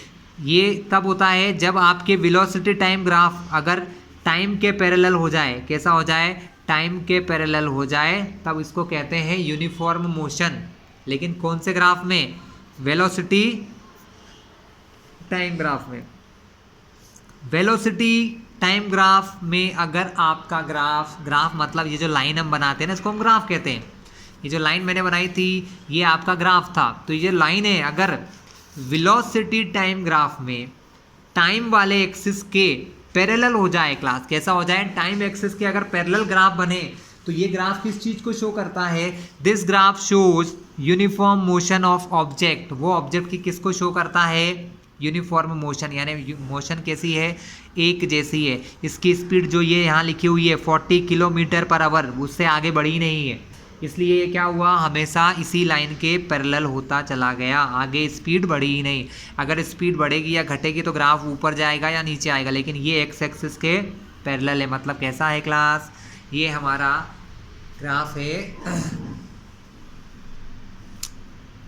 ये तब होता है जब आपके वेलोसिटी टाइम ग्राफ अगर टाइम के पैरेलल हो जाए, कैसा हो जाए, टाइम के पैरेलल हो जाए, तब इसको कहते हैं यूनिफॉर्म मोशन। लेकिन कौन से ग्राफ में, वेलोसिटी टाइम ग्राफ में। वेलोसिटी टाइम ग्राफ में अगर आपका ग्राफ मतलब ये जो लाइन हम बनाते हैं ना, इसको हम ग्राफ कहते हैं। ये जो लाइन मैंने बनाई थी ये आपका ग्राफ था, तो ये लाइन है। अगर वेलोसिटी टाइम ग्राफ में टाइम वाले एक्सिस के पैरेलल हो जाए क्लास, कैसा हो जाए, टाइम एक्सिस के अगर पैरेलल ग्राफ बने, तो ये ग्राफ किस चीज़ को शो करता है, this graph shows uniform motion of object. वो ऑब्जेक्ट की किसको शो करता है, यूनिफॉर्म मोशन, यानी मोशन कैसी है, एक जैसी है। इसकी स्पीड जो ये यहाँ लिखी हुई है 40 किलोमीटर पर आवर, उससे आगे बढ़ी नहीं है, इसलिए ये क्या हुआ, हमेशा इसी लाइन के पैरेलल होता चला गया, आगे स्पीड बढ़ी ही नहीं। अगर स्पीड बढ़ेगी या घटेगी तो ग्राफ ऊपर जाएगा या नीचे आएगा, लेकिन ये एक्स एक्सिस के पैरेलल है। मतलब कैसा है क्लास, ये हमारा ग्राफ है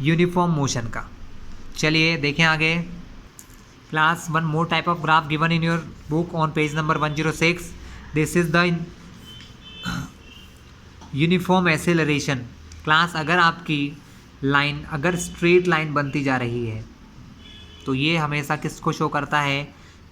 यूनिफॉर्म मोशन का। चलिए देखें आगे class, one more type of graph given in your book on page number 106। This is the uniform acceleration. Class अगर आपकी लाइन अगर स्ट्रेट लाइन बनती जा रही है तो ये हमेशा किसको शो करता है,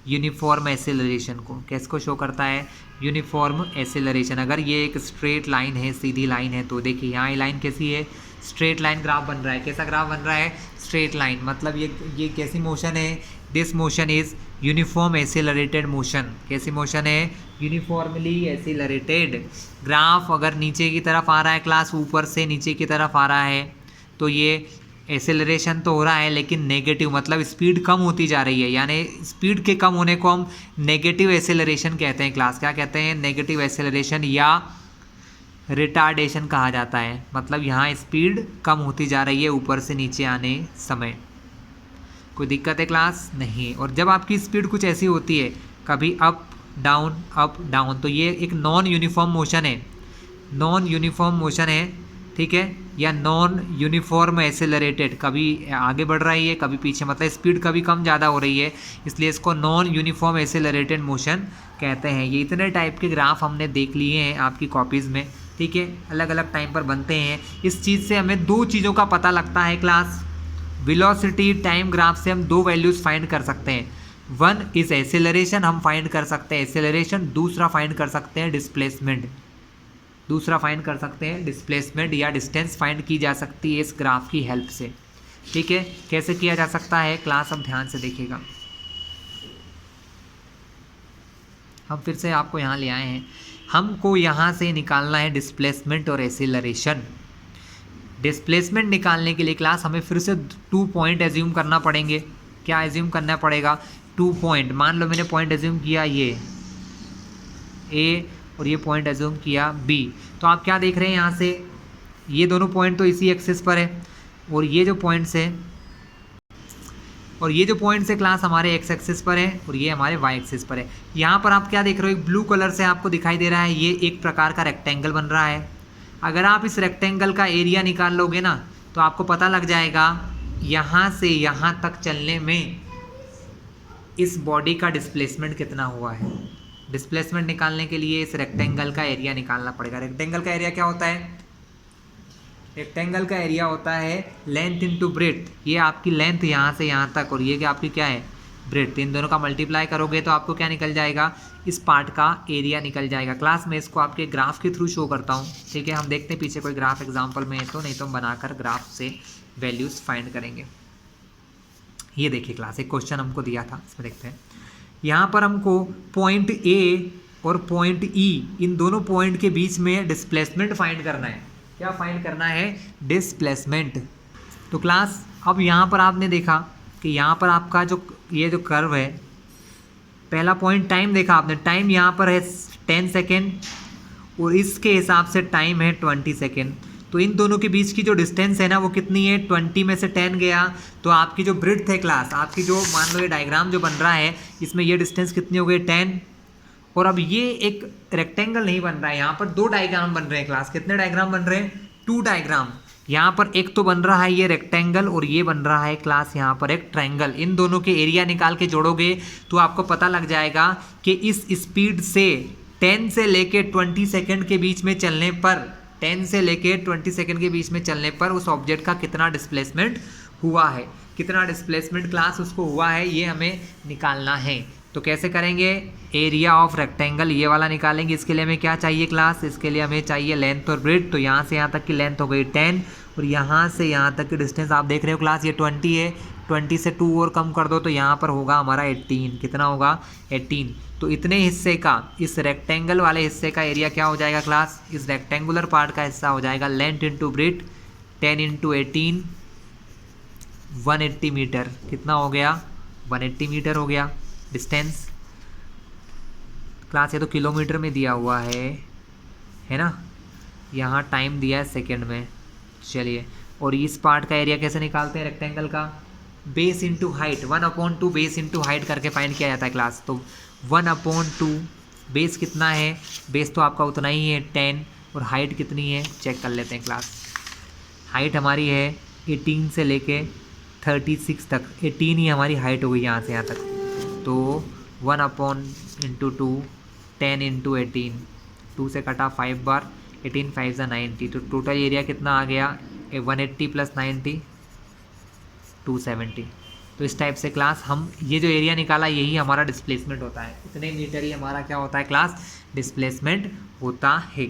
यूनिफॉर्म एसेलरेशन को। किसको शो करता है, यूनिफॉर्म एसेलरेशन। अगर ये एक स्ट्रेट लाइन है, सीधी लाइन है, तो देखिए यहाँ ये लाइन कैसी है, स्ट्रेट लाइन ग्राफ बन रहा है। कैसा ग्राफ बन रहा है, स्ट्रेट लाइन। मतलब ये कैसी मोशन है, this motion is uniform accelerated motion. कैसी मोशन है, यूनिफॉर्मली एसेलरेटेड। ग्राफ अगर नीचे की तरफ आ रहा है क्लास, ऊपर से नीचे की तरफ आ रहा है, तो ये एसेलरेशन तो हो रहा है लेकिन नेगेटिव, मतलब स्पीड कम होती जा रही है, यानी स्पीड के कम होने को हम नेगेटिव एसेलरेशन कहते हैं क्लास। क्या कहते हैं, नेगेटिव एसेलरेशन या रिटार्डेशन कहा जाता है। मतलब यहाँ स्पीड कम होती जा रही है ऊपर से नीचे आने समय। कोई दिक्कत है क्लास, नहीं। और जब आपकी स्पीड कुछ ऐसी होती है, कभी अप डाउन, तो ये एक नॉन यूनिफॉर्म मोशन है, नॉन यूनिफॉर्म मोशन है, ठीक है, या नॉन यूनिफॉर्म एसेलरेटेड। कभी आगे बढ़ रही है, कभी पीछे, मतलब स्पीड कभी कम ज़्यादा हो रही है, इसलिए इसको नॉन यूनिफॉर्म एसेलरेटेड मोशन कहते हैं। ये इतने टाइप के ग्राफ हमने देख लिए हैं आपकी कॉपीज़ में, ठीक है, अलग अलग टाइम पर बनते हैं। इस चीज़ से हमें दो चीज़ों का पता लगता है क्लास। वेलोसिटी टाइम ग्राफ से हम दो वैल्यूज़ फाइंड कर सकते हैं। वन इज एसेलरेशन, हम फाइंड कर सकते हैं एसेलरेशन। दूसरा फाइंड कर सकते हैं डिस्प्लेसमेंट, दूसरा फाइंड कर सकते हैं डिस्प्लेसमेंट या डिस्टेंस फाइंड की जा सकती है इस ग्राफ की हेल्प से। ठीक है, कैसे किया जा सकता है क्लास, अब ध्यान से देखिएगा। हम फिर से आपको यहाँ ले आए हैं, हमको यहाँ से निकालना है डिस्प्लेसमेंट और एसेलरेशन। डिस्प्लेसमेंट निकालने के लिए क्लास हमें फिर से 2 पॉइंट एज्यूम करना पड़ेंगे। क्या एज्यूम करना पड़ेगा, 2 पॉइंट। मान लो मैंने पॉइंट एज्यूम किया ये ए और ये पॉइंट एज्यूम किया बी, तो आप क्या देख रहे हैं यहाँ से, ये दोनों पॉइंट तो इसी एक्सिस पर है, और ये जो पॉइंट्स है और ये जो पॉइंट्स है क्लास हमारे एक्स एक्सिस पर है और ये हमारे वाई एक्सिस पर है। यहाँ पर आप क्या देख रहे हो, एक ब्लू कलर से आपको दिखाई दे रहा है, ये एक प्रकार का रेक्टेंगल बन रहा है। अगर आप इस रेक्टेंगल का एरिया निकाल लोगे ना तो आपको पता लग जाएगा यहाँ से यहाँ तक चलने में इस बॉडी का डिस्प्लेसमेंट कितना हुआ है। डिस्प्लेसमेंट निकालने के लिए इस रेक्टेंगल का एरिया निकालना पड़ेगा। रेक्टेंगल का एरिया क्या होता है, रेक्टेंगल का एरिया होता है लेंथ इनटू ब्रेड्थ। ये आपकी लेंथ यहाँ से यहाँ तक और ये आपकी क्या है, ब्रेड्थ। इन दोनों का मल्टीप्लाई करोगे तो आपको क्या निकल जाएगा, इस पार्ट का एरिया निकल जाएगा। क्लास में इसको आपके ग्राफ के थ्रू शो करता हूँ, ठीक है। हम देखते हैं पीछे कोई ग्राफ एग्जाम्पल में है तो, नहीं तो हम बनाकर ग्राफ से वैल्यूज़ फाइंड करेंगे। ये देखिए क्लास, एक क्वेश्चन हमको दिया था, इसमें देखते हैं। यहाँ पर हमको पॉइंट ए और पॉइंट ई, इन दोनों पॉइंट के बीच में डिस्प्लेसमेंट फाइंड करना है। क्या फाइंड करना है, डिस्प्लेसमेंट। तो क्लास अब यहाँ पर आपने देखा कि यहाँ पर आपका जो ये जो कर्व है, पहला पॉइंट टाइम देखा आपने, टाइम यहाँ पर है 10 सेकेंड और इसके हिसाब से टाइम है 20 सेकेंड। तो इन दोनों के बीच की जो डिस्टेंस है ना वो कितनी है, 20 में से 10 गया तो आपकी जो ब्रेड्थ है क्लास, आपकी जो मान लो ये डायग्राम जो बन रहा है इसमें ये डिस्टेंस कितनी हो गई, 10। और अब ये एक रेक्टेंगल नहीं बन रहा है, यहाँ पर 2 डायग्राम बन रहे हैं क्लास। कितने डायग्राम बन रहे हैं, 2 डायग्राम। यहाँ पर एक तो बन रहा है ये रेक्टेंगल और ये बन रहा है क्लास यहाँ पर एक ट्रायंगल। इन दोनों के एरिया निकाल के जोड़ोगे तो आपको पता लग जाएगा कि इस स्पीड से 10 से लेके 20 सेकेंड के बीच में चलने पर, 10 से लेके 20 सेकेंड के बीच में चलने पर उस ऑब्जेक्ट का कितना डिस्प्लेसमेंट हुआ है। कितना डिस्प्लेसमेंट क्लास उसको हुआ है ये हमें निकालना है। तो कैसे करेंगे, एरिया ऑफ रेक्टेंगल ये वाला निकालेंगे। इसके लिए हमें क्या चाहिए क्लास, इसके लिए हमें चाहिए लेंथ और ब्रेड्थ। तो यहाँ से यहाँ तक की लेंथ हो गई 10 और यहाँ से यहाँ तक की डिस्टेंस आप देख रहे हो क्लास, ये 20 है। 20 से 2 और कम कर दो तो यहाँ पर होगा हमारा 18। कितना होगा, 18। तो इतने हिस्से का, इस रेक्टेंगल वाले हिस्से का एरिया क्या हो जाएगा क्लास, इस रेक्टेंगुलर पार्ट का हिस्सा हो जाएगा length into breadth, 10 into 18, 180 metre. कितना हो गया, 180 मीटर हो गया डिस्टेंस। क्लास ये तो किलोमीटर में दिया हुआ है ना, यहाँ टाइम दिया है सेकंड में। चलिए, और इस पार्ट का एरिया कैसे निकालते हैं रेक्टेंगल का, base into height, 1/2 base into height करके फाइंड किया जाता है क्लास। तो 1/2 बेस कितना है, बेस तो आपका उतना ही है 10 और हाइट कितनी है चेक कर लेते हैं क्लास। हाइट हमारी है 18 से लेके 36 तक, 18 ही हमारी हाइट हो गई यहाँ से यहाँ तक। तो 1/2, 10 इंटू 18, 2 से कटा 5 बार, 18 5 ज़ा 90। तो टोटल एरिया कितना आ गया, 180 + 90, 270। तो इस टाइप से क्लास हम ये जो एरिया निकाला यही हमारा डिस्प्लेसमेंट होता है। इतने मीटर ही हमारा क्या होता है क्लास, डिस्प्लेसमेंट होता है।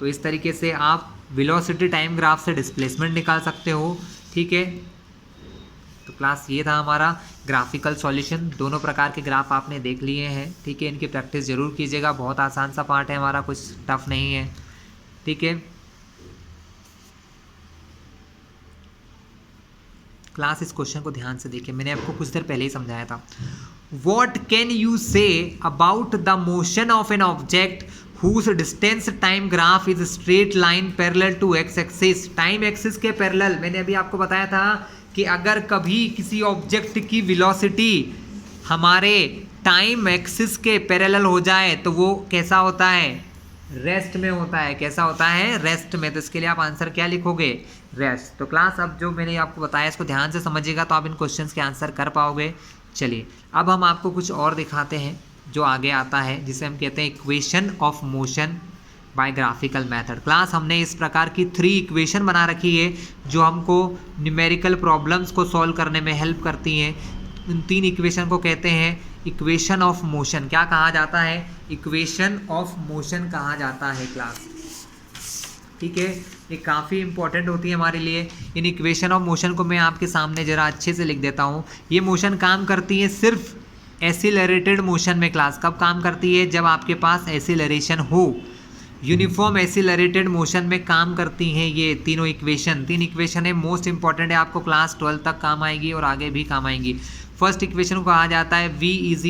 तो इस तरीके से आप वेलोसिटी टाइम ग्राफ से डिस्प्लेसमेंट निकाल सकते हो, ठीक है। तो क्लास ये था हमारा ग्राफिकल सॉल्यूशन। दोनों प्रकार के ग्राफ आपने देख लिए हैं, ठीक है। इनकी प्रैक्टिस ज़रूर कीजिएगा, बहुत आसान सा पार्ट है हमारा, कुछ टफ नहीं है, ठीक है। क्लास इस क्वेश्चन को ध्यान से देखिए, मैंने आपको कुछ देर पहले ही समझाया था। What can you say about the motion of an object whose distance time graph is straight line parallel to x axis? Time axis के पैरेलल, मैंने अभी आपको बताया था कि अगर कभी किसी ऑब्जेक्ट की वेलोसिटी हमारे टाइम एक्सिस के पैरेलल हो जाए तो वो कैसा होता है, रेस्ट में होता है। कैसा होता है, रेस्ट में। तो इसके लिए आप आंसर क्या लिखोगे, रेस्ट। तो क्लास अब जो मैंने आपको बताया इसको ध्यान से समझिएगा तो आप इन क्वेश्चंस के आंसर कर पाओगे। चलिए अब हम आपको कुछ और दिखाते हैं जो आगे आता है, जिसे हम कहते हैं equation of motion by graphical method. Class हमने इस प्रकार की 3 इक्वेशन बना रखी है जो हमको न्यूमेरिकल प्रॉब्लम्स को सॉल्व करने में हेल्प करती हैं। इन 3 इक्वेशन को कहते हैं इक्वेशन ऑफ मोशन। क्या कहा जाता है, इक्वेशन ऑफ मोशन कहा जाता है क्लास, ठीक है। ये काफ़ी इंपॉर्टेंट होती है हमारे लिए। इन इक्वेशन ऑफ मोशन को मैं आपके सामने ज़रा अच्छे से लिख देता हूँ। ये मोशन काम करती है सिर्फ एसिलरेटेड मोशन में। क्लास कब काम करती है, जब आपके पास एसिलरेशन हो। यूनिफॉर्म एसिलरेटेड मोशन में काम करती हैं ये तीनों इक्वेशन। 3 इक्वेशन है, मोस्ट इंपॉर्टेंट है, आपको क्लास 12 तक काम आएगी और आगे भी काम आएंगी। फर्स्ट इक्वेशन को कहा जाता है v =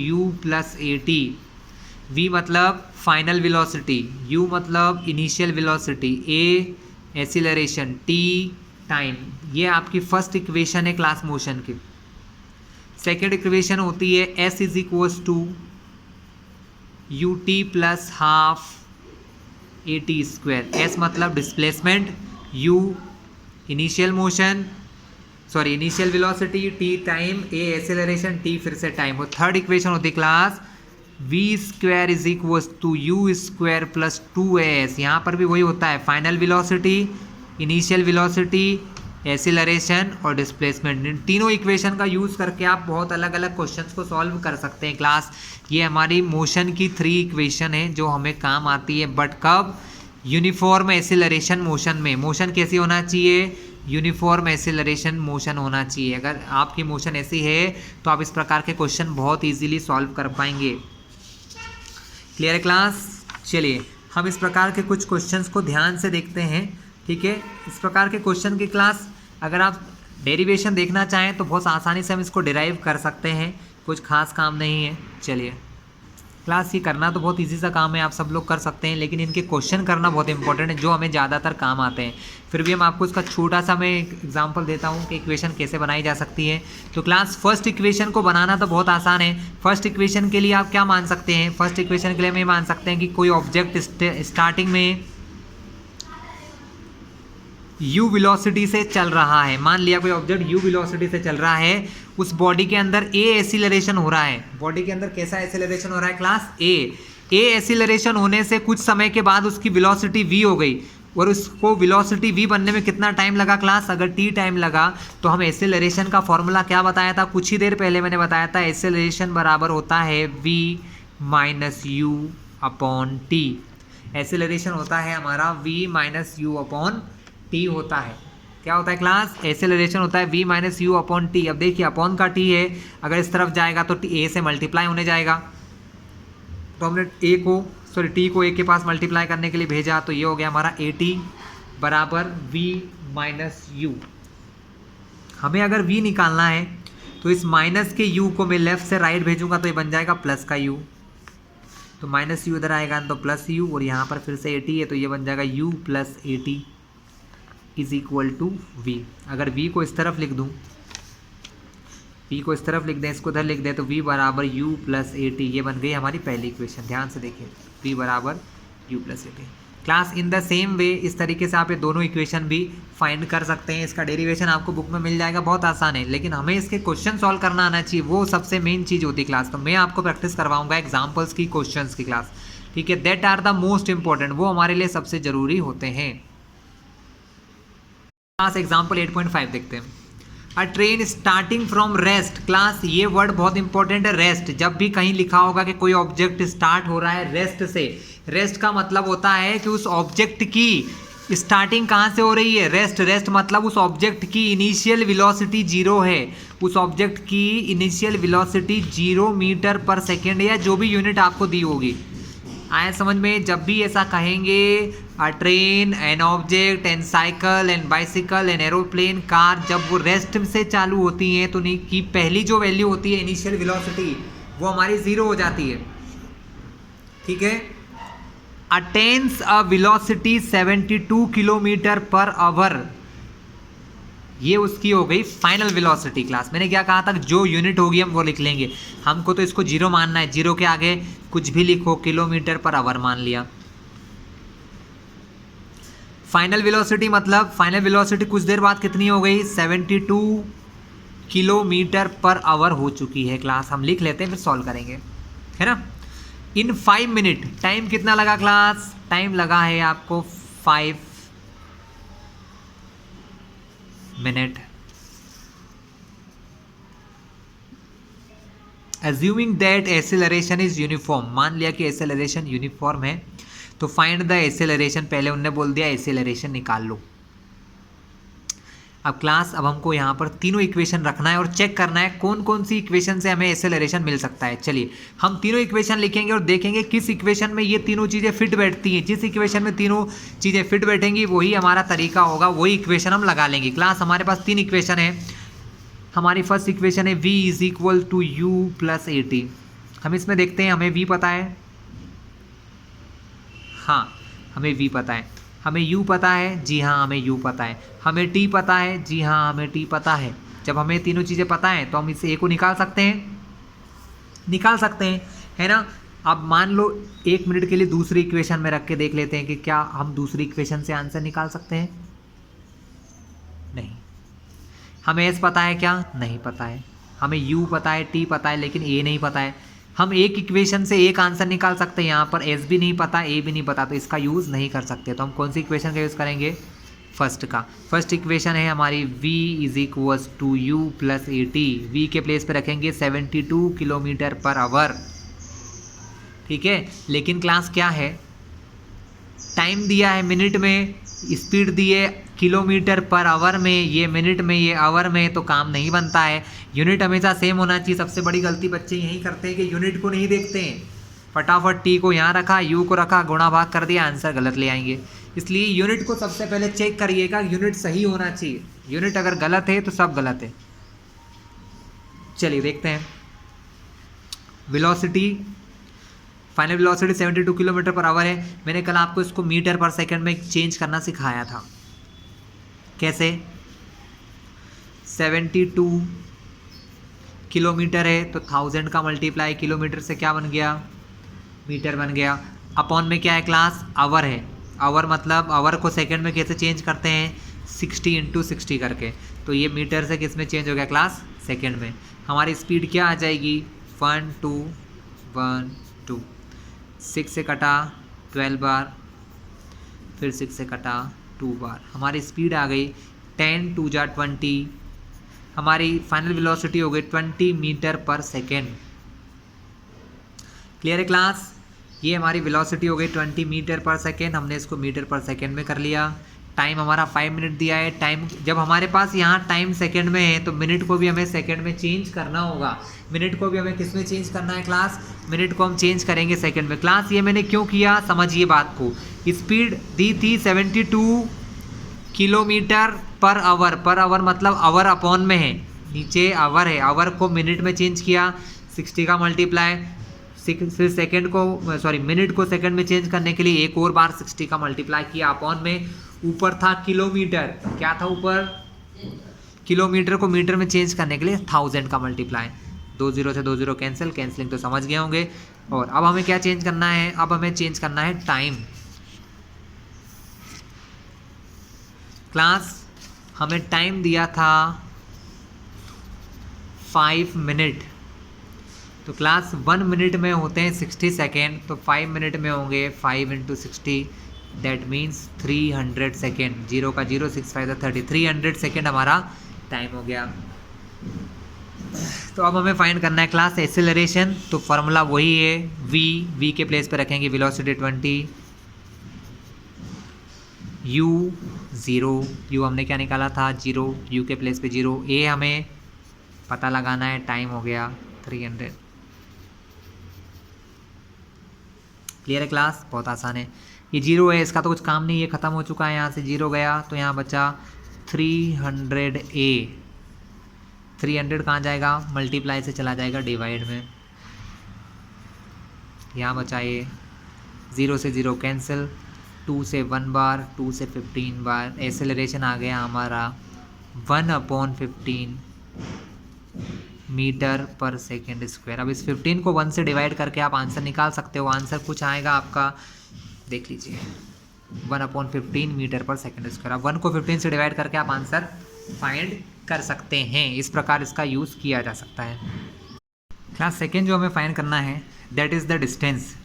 u + at। v मतलब फाइनल वेलोसिटी, u मतलब initial velocity, a acceleration, t time. ये आपकी फर्स्ट इक्वेशन है क्लास मोशन की, सेकेंड इक्वेशन होती है s is equals to ut plus half at square. s मतलब displacement, u initial motion sorry initial velocity, t time, a acceleration, t फिर से time. और थर्ड इक्वेशन होती है class v square is equals to u square plus 2as। यहाँ पर भी वही होता है, final velocity, initial velocity, acceleration और डिस्प्लेसमेंट। इन तीनों इक्वेशन का यूज़ करके आप बहुत अलग अलग क्वेश्चंस को सॉल्व कर सकते हैं क्लास। ये हमारी मोशन की 3 इक्वेशन है जो हमें काम आती है, बट कब? यूनिफॉर्म एक्सेलरेशन मोशन में। मोशन कैसी होना चाहिए? यूनिफॉर्म एक्सेलरेशन मोशन होना चाहिए। अगर आपकी मोशन ऐसी है तो आप इस प्रकार के क्वेश्चन बहुत ईजीली सॉल्व कर पाएंगे। क्लियर है क्लास? चलिए हम इस प्रकार के कुछ क्वेश्चंस को ध्यान से देखते हैं। ठीक है, इस प्रकार के क्वेश्चन की क्लास अगर आप डेरिवेशन देखना चाहें तो बहुत आसानी से हम इसको डिराइव कर सकते हैं, कुछ खास काम नहीं है। चलिए क्लास ये करना तो बहुत इजी सा काम है, आप सब लोग कर सकते हैं, लेकिन इनके क्वेश्चन करना बहुत इंपॉर्टेंट है जो हमें ज़्यादातर काम आते हैं। फिर भी हम आपको इसका छोटा सा मैं एक एग्जांपल देता हूँ कि इक्वेशन कैसे बनाई जा सकती है। तो क्लास फर्स्ट इक्वेशन को बनाना तो बहुत आसान है। फर्स्ट इक्वेशन के लिए आप क्या मान सकते हैं? फर्स्ट इक्वेशन के लिए हम ये मान सकते हैं कि कोई ऑब्जेक्ट स्टार्टिंग में u वेलोसिटी से चल रहा है। मान लिया कोई ऑब्जेक्ट u वेलोसिटी से चल रहा है, उस बॉडी के अंदर a एक्सीलरेशन हो रहा है। बॉडी के अंदर कैसा एक्सीलरेशन हो रहा है क्लास? a एक्सीलरेशन होने से कुछ समय के बाद उसकी वेलोसिटी v हो गई, और उसको वेलोसिटी v बनने में कितना टाइम लगा क्लास? अगर t टाइम लगा तो हम एक्सीलरेशन का फॉर्मूला क्या बताया था? कुछ ही देर पहले मैंने बताया था, एक्सीलरेशन बराबर होता है v minus you upon T. Acceleration होता है हमारा v minus you upon T होता है। क्या होता है क्लास? एक्सेलरेशन होता है v minus you upon T. अब देखिए अपॉन का t है, अगर इस तरफ जाएगा तो a से मल्टीप्लाई होने जाएगा, तो हमने a को t को a के पास मल्टीप्लाई करने के लिए भेजा, तो ये हो गया हमारा at बराबर v माइनस यू। हमें अगर v निकालना है तो इस माइनस के u को मैं लेफ्ट से राइट भेजूंगा तो ये बन जाएगा प्लस का u, तो माइनस यू इधर आएगा तो प्लस यू, और यहाँ पर फिर से at है तो ये बन जाएगा u plus at is equal to v. अगर v को इस तरफ लिख दूँ, v को इस तरफ लिख दें, इसको इधर लिख दें, तो v बराबर u प्लस ए टी। ये बन गई हमारी पहली इक्वेशन। ध्यान से देखिए, v बराबर u plus a T. Class in the same way इस तरीके से आप ये दोनों इक्वेशन भी फाइंड कर सकते हैं। इसका डेरिवेशन आपको बुक में मिल जाएगा, बहुत आसान है, लेकिन हमें इसके क्वेश्चन सॉल्व करना आना चाहिए, वो सबसे मेन चीज़ होती है क्लास। तो मैं आपको प्रैक्टिस करवाऊंगा एग्जाम्पल्स की, क्वेश्चन की क्लास। ठीक है, that are the most important, वो हमारे लिए सबसे ज़रूरी होते हैं। क्लास एग्जाम्पल 8.5 देखते हैं। अ train starting from rest. Class ये वर्ड बहुत इंपॉर्टेंट है, रेस्ट। जब भी कहीं लिखा होगा कि कोई ऑब्जेक्ट स्टार्ट हो रहा है रेस्ट से, रेस्ट का मतलब होता है कि उस ऑब्जेक्ट की स्टार्टिंग कहाँ से हो रही है? रेस्ट। रेस्ट मतलब उस ऑब्जेक्ट की इनिशियल वेलोसिटी 0 है। उस ऑब्जेक्ट की इनिशियल वेलोसिटी 0 मीटर पर सेकेंड, या जो भी यूनिट आपको दी होगी। आया समझ में? जब भी ऐसा कहेंगे, a train, an object, an cycle, an bicycle, an aeroplane, car, जब वो रेस्ट से चालू होती हैं तो उन्हीं की पहली जो वैल्यू होती है इनिशियल वेलोसिटी, वो हमारी 0 हो जाती है। ठीक है, attains a velocity 72 kilometre per hour, ये उसकी हो गई फाइनल वेलोसिटी। क्लास मैंने क्या कहा था? जो यूनिट होगी हम वो लिख लेंगे। हमको तो इसको 0 मानना है, 0 के आगे कुछ भी लिखो, किलोमीटर पर आवर मान लिया। फाइनल वेलोसिटी मतलब फाइनल वेलोसिटी कुछ देर बाद कितनी हो गई? 72 किलोमीटर पर आवर हो चुकी है। क्लास हम लिख लेते हैं, फिर सॉल्व करेंगे, है ना। इन 5 मिनट, टाइम कितना लगा क्लास? टाइम लगा है आपको 5 minute. Assuming that acceleration is uniform, मान लिया कि acceleration यूनिफॉर्म है, तो फाइंड द एक्सेलरेशन। पहले उनने बोल दिया एक्सेलरेशन निकाल लो। अब क्लास अब हमको यहाँ पर तीनों इक्वेशन रखना है और चेक करना है कौन कौन सी इक्वेशन से हमें एक्सेलरेशन मिल सकता है। चलिए हम तीनों इक्वेशन लिखेंगे और देखेंगे किस इक्वेशन में ये तीनों चीज़ें फिट बैठती हैं। जिस इक्वेशन में तीनों चीज़ें फिट बैठेंगी वही हमारा तरीका होगा, वही इक्वेशन हम लगा लेंगे। क्लास हमारे पास 3 इक्वेशन है। हमारी फर्स्ट इक्वेशन है v is equal to u plus a t. हम इसमें देखते हैं, हमें v पता है, हाँ हमें v पता है। हमें u पता है, जी हाँ हमें u पता है। हमें t पता है, जी हाँ हमें t पता है। जब हमें तीनों चीज़ें पता हैं तो हम इससे ए को निकाल सकते हैं, है ना। अब मान लो 1 मिनट के लिए दूसरी इक्वेशन में रख के देख लेते हैं कि क्या हम दूसरी इक्वेशन से आंसर निकाल सकते हैं। नहीं, हमें एस पता है क्या, नहीं पता है। हमें यू पता है, टी पता है, लेकिन ए नहीं पता है। हम एक इक्वेशन से एक आंसर निकाल सकते हैं, यहाँ पर एस भी नहीं पता, ए भी नहीं पता, तो इसका यूज़ नहीं कर सकते। तो हम कौन सी इक्वेशन का यूज़ करेंगे, फर्स्ट का। फर्स्ट इक्वेशन है हमारी v is equals to u plus a t. V के प्लेस पे रखेंगे 72 किलोमीटर पर आवर, ठीक है। लेकिन क्लास क्या है, टाइम दिया है मिनट में, स्पीड दी है किलोमीटर पर आवर में, ये मिनट में, ये आवर में, तो काम नहीं बनता है। यूनिट हमेशा सेम होना चाहिए। सबसे बड़ी गलती बच्चे यही करते हैं कि यूनिट को नहीं देखते हैं, फटाफट टी को यहाँ रखा, यू को रखा, गुणा भाग कर दिया, आंसर गलत ले आएंगे। इसलिए यूनिट को सबसे पहले चेक करिएगा, यूनिट सही होना चाहिए। यूनिट अगर गलत है तो सब गलत है। चलिए देखते हैं velocity. Final velocity 72 kilometre per our है। मैंने कल आपको इसको मीटर पर सेकंड में चेंज करना सिखाया था। कैसे, 72 किलोमीटर है तो 1000 का मल्टीप्लाई किलोमीटर से क्या बन गया, मीटर बन गया। अपॉन में क्या है क्लास, आवर है। आवर मतलब आवर को सेकंड में कैसे चेंज करते हैं, 60 × 60 करके। तो ये मीटर से किस में चेंज हो गया क्लास, सेकंड में। हमारी स्पीड क्या आ जाएगी, 1 2 1 2, 6 से कटा 12 बार, फिर 6 से कटा 2 बार, हमारी स्पीड आ गई 10 2 जा 20। हमारी फाइनल वेलोसिटी हो गई 20 मीटर पर सेकेंड। क्लियर है क्लास, ये हमारी वेलोसिटी हो गई 20 मीटर पर सेकेंड। हमने इसको मीटर पर सेकेंड में कर लिया। टाइम हमारा 5 मिनट दिया है। टाइम जब हमारे पास यहाँ टाइम सेकंड में है तो मिनट को भी हमें सेकंड में चेंज करना होगा। मिनट को भी हमें किस में चेंज करना है क्लास, मिनट को हम चेंज करेंगे सेकंड में। क्लास ये मैंने क्यों किया, समझिए बात को। स्पीड दी थी 72 kilometre per our, per hour मतलब आवर अपॉन में है, नीचे आवर है, आवर को मिनट में चेंज किया, 60 का मल्टीप्लाई, फिर सेकंड को सॉरी मिनट को सेकंड में चेंज करने के लिए एक और बार 60 का मल्टीप्लाई किया अपॉन में। ऊपर था किलोमीटर, क्या था ऊपर, किलोमीटर को मीटर में चेंज करने के लिए 1000 का मल्टीप्लाई। 2 0 से 2 0 कैंसिल, कैंसिलिंग तो समझ गए होंगे। और अब हमें क्या चेंज करना है, अब हमें चेंज करना है टाइम। क्लास हमें टाइम दिया था 5 मिनट, तो क्लास 1 मिनट में होते हैं 60 सेकेंड, तो 5 मिनट में होंगे 5 × 60, दैट मीन्स 300 सेकेंड। 0 का 0, 6 5 30, 300 सेकेंड हमारा टाइम हो गया। तो अब हमें फाइंड करना है क्लास एक्सेलरेशन। तो फार्मूला वही है, v के प्लेस पे रखेंगे वेलोसिटी 20, u 0, u हमने क्या निकाला था 0, u के प्लेस पे 0, a हमें पता लगाना है, टाइम हो गया 300। क्लियर है क्लास, बहुत आसान है। ये 0 है, इसका तो कुछ काम नहीं, ये ख़त्म हो चुका है, यहाँ से 0 गया तो यहाँ बचा 300a। 300 कहाँ जाएगा, मल्टीप्लाई से चला जाएगा डिवाइड में, यहाँ बचा ये 0 से 0 कैंसिल, 2 से 1 बार, 2 से 15 बार। एक्सेलरेशन आ गया हमारा 1/15 मीटर पर सेकेंड स्क्वायर। अब इस 15 को 1 से डिवाइड करके आप आंसर निकाल सकते हो। आंसर कुछ आएगा आपका, देख लीजिए, 1/15 मीटर पर सेकेंड स्क्वायर। अब 1 को 15 से डिवाइड करके आप आंसर फाइंड कर सकते हैं। इस प्रकार इसका यूज़ किया जा सकता है। क्लास सेकेंड जो हमें फाइंड करना है that is the distance,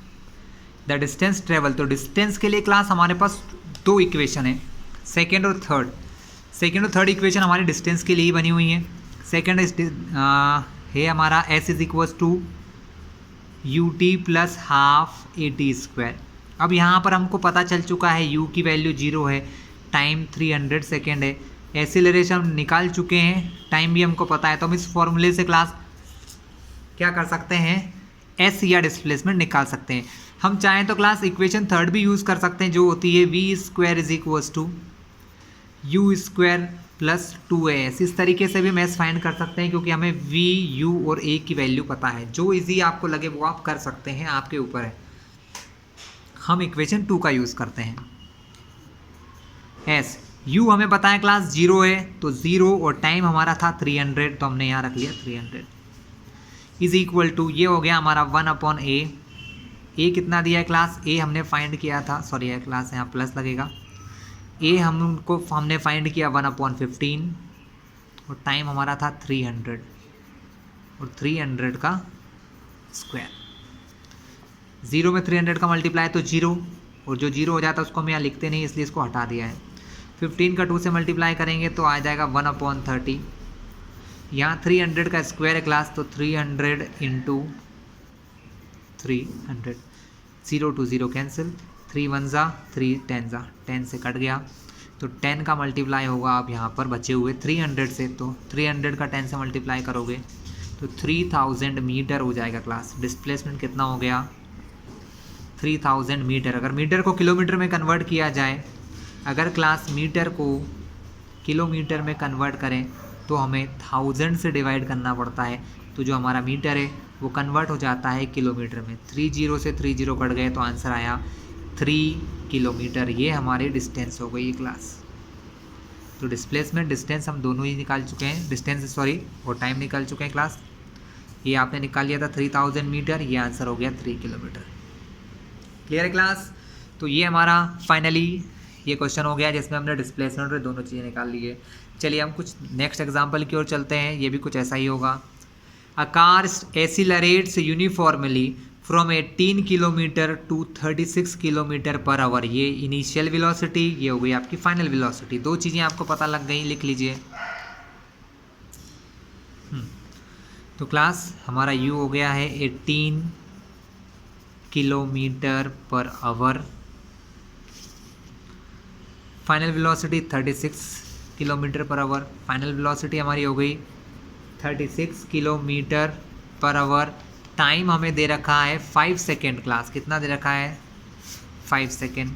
the distance travel. तो डिस्टेंस के लिए क्लास हमारे पास 2 इक्वेशन है, सेकेंड और थर्ड। सेकेंड और थर्ड इक्वेशन हमारी डिस्टेंस के लिए ही बनी हुई है। सेकेंड है हमारा s is equals to ut plus half AT²। अब यहाँ पर हमको पता चल चुका है u की वैल्यू 0 है, टाइम 300 सेकेंड है, एक्सीलरेशन हम निकाल चुके हैं, टाइम भी हमको पता है। तो हम इस फॉर्मूले से क्लास क्या कर सकते हैं, s या डिस्प्लेसमेंट निकाल सकते हैं। हम चाहें तो क्लास इक्वेशन थर्ड भी यूज़ कर सकते हैं, जो होती है v² is equals to u² plus 2as। इस तरीके से भी मैथ्स फाइंड कर सकते हैं, क्योंकि हमें v, u और a की वैल्यू पता है। जो इजी आपको लगे वो आप कर सकते हैं, आपके ऊपर है। हम इक्वेशन 2 का यूज़ करते हैं। s u हमें पता है क्लास 0 है, तो 0 और टाइम हमारा था 300, तो हमने यहाँ रख लिया 300 इज इक्वल टू, ये हो गया हमारा 1/a। ए कितना दिया है क्लास, ए हमने फाइंड किया था, सॉरी है क्लास यहाँ प्लस लगेगा, ए हमने फाइंड किया 1/15 और टाइम हमारा था 300 और 300 का स्क्वायर। 0 में 300 का मल्टीप्लाई तो 0, और जो 0 हो जाता है उसको हम यहाँ लिखते नहीं, इसलिए इसको हटा दिया है। 15 का 2 से मल्टीप्लाई करेंगे तो आ जाएगा 1/30। यहाँ 300 का स्क्वायर है क्लास, तो 300 इंटू 300, 0 to 0 कैंसिल, 3 1 जा 3 10 जा, 10 से कट गया, तो 10 का मल्टीप्लाई होगा अब यहाँ पर बचे हुए 300 से, तो 300 का 10 से मल्टीप्लाई करोगे तो 3000 मीटर हो जाएगा क्लास। डिस्प्लेसमेंट कितना हो गया, 3000 मीटर। अगर मीटर को किलोमीटर में कन्वर्ट किया जाए, अगर क्लास मीटर को किलोमीटर में कन्वर्ट करें तो हमें 1000 से डिवाइड करना पड़ता है, तो जो हमारा मीटर है वो कन्वर्ट हो जाता है किलोमीटर में। 30 से 30 कट गए तो आंसर आया 3 किलोमीटर। ये हमारी डिस्टेंस हो गई क्लास। तो डिस्प्लेसमेंट डिस्टेंस हम दोनों ही निकाल चुके हैं, डिस्टेंस सॉरी और टाइम निकाल चुके हैं क्लास। ये आपने निकाल लिया था 3000 मीटर, ये आंसर हो गया 3 किलोमीटर। क्लियर है क्लास। तो ये हमारा फाइनली ये क्वेश्चन हो गया जिसमें हमने डिस्प्लेसमेंट और दोनों चीज़ें निकाल ली है। चलिए हम कुछ नेक्स्ट एग्जांपल की ओर चलते हैं, ये भी कुछ ऐसा ही होगा। A car accelerates uniformly from 18 kilometre to 36 kilometre per hour. ये इनिशियल वेलोसिटी, ये हो गई आपकी फाइनल वेलोसिटी। दो चीज़ें आपको पता लग गई, लिख लीजिए। तो क्लास हमारा u हो गया है 18 kilometre per our, final velocity 36 kilometre per our. Final velocity हमारी हो गई 36 किलोमीटर पर आवर। टाइम हमें दे रखा है 5 सेकेंड क्लास। कितना दे रखा है, 5 सेकेंड।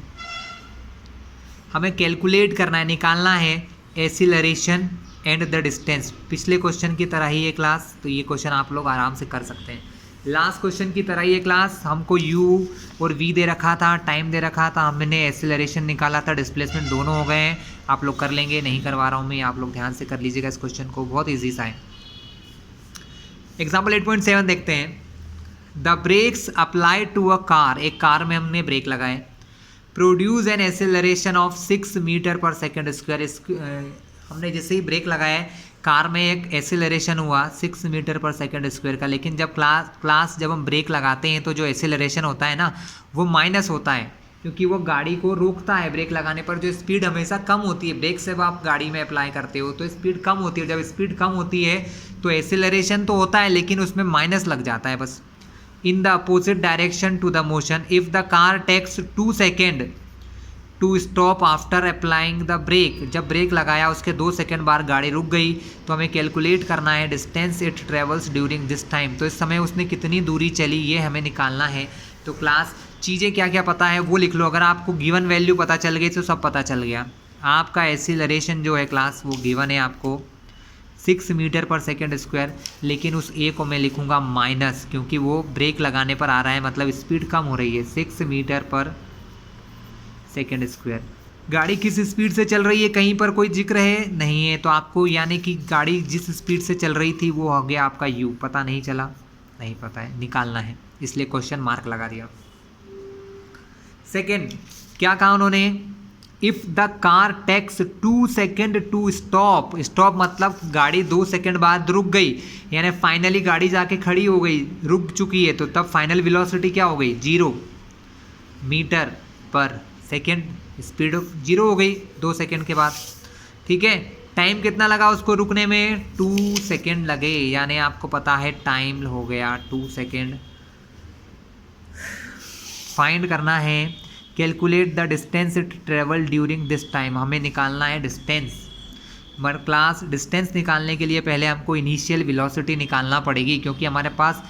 हमें कैलकुलेट करना है, निकालना है एक्सीलरेशन एंड द डिस्टेंस। पिछले क्वेश्चन की तरह ही ये क्लास, तो ये क्वेश्चन आप लोग आराम से कर सकते हैं। लास्ट क्वेश्चन की तरह ये क्लास, हमको u और v दे रखा था, टाइम दे रखा था, हमने एक्सीलरेशन निकाला था, डिस्प्लेसमेंट दोनों हो गए हैं। आप लोग कर लेंगे, नहीं करवा रहा हूँ मैं, आप लोग ध्यान से कर लीजिएगा इस क्वेश्चन को, बहुत ईजी सा है। एग्जाम्पल 8.7 देखते हैं। The brakes apply to a car, एक कार में हमने ब्रेक लगाए, produce an acceleration of 6 metre पर सेकेंड स्क्वायर। हमने जैसे ही ब्रेक लगाया कार में एक एक्सेलरेशन हुआ 6 मीटर पर सेकेंड स्क्वायर का, लेकिन जब क्लास जब हम ब्रेक लगाते हैं तो जो एक्सेलरेशन होता है ना वो माइनस होता है, क्योंकि वो गाड़ी को रोकता है। ब्रेक लगाने पर जो स्पीड हमेशा कम होती है, ब्रेक से आप गाड़ी में अप्लाई करते हो तो स्पीड कम होती है। जब स्पीड कम होती है तो एक्सेलरेशन तो होता है लेकिन उसमें माइनस लग जाता है बस। In the opposite direction to the motion, if the car takes 2 second to stop after applying the brake. जब ब्रेक लगाया उसके 2 सेकेंड बाद गाड़ी रुक गई, तो हमें कैलकुलेट करना है distance it travels during this time. तो इस समय उसने कितनी दूरी चली ये हमें निकालना है। तो क्लास चीज़ें क्या क्या पता है वो लिख लो। अगर आपको गिवन वैल्यू पता चल गई तो सब पता चल गया। आपका एक्सीलरेशन जो है क्लास वो गिवन है आपको 6 मीटर पर सेकेंड स्क्वायर, लेकिन उस ए को मैं लिखूँगा माइनस, क्योंकि वो ब्रेक लगाने पर आ रहा है, मतलब स्पीड कम हो रही है। 6 मीटर पर सेकेंड स्क्वायर। गाड़ी किस स्पीड से चल रही है कहीं पर कोई जिक्र है नहीं है, तो आपको यानी कि गाड़ी जिस स्पीड से चल रही थी वो हो गया आपका u। पता नहीं चला, नहीं पता है, निकालना है, इसलिए क्वेश्चन मार्क लगा दिया। सेकेंड क्या कहा उन्होंने, if the car takes 2 second to stop. Stop मतलब गाड़ी 2 सेकेंड बाद रुक गई, यानी फाइनली गाड़ी जाके खड़ी हो गई, रुक चुकी है, तो तब फाइनल वेलोसिटी क्या हो गई 0 मीटर पर सेकेंड। स्पीड 0 हो गई 2 सेकेंड के बाद, ठीक है। टाइम कितना लगा उसको रुकने में, 2 सेकेंड लगे, यानी आपको पता है टाइम हो गया 2 सेकेंड। फाइंड करना है calculate the distance it travel during this time. हमें निकालना है डिस्टेंस। मगर क्लास डिस्टेंस निकालने के लिए पहले हमको इनिशियल वेलोसिटी निकालना पड़ेगी, क्योंकि हमारे पास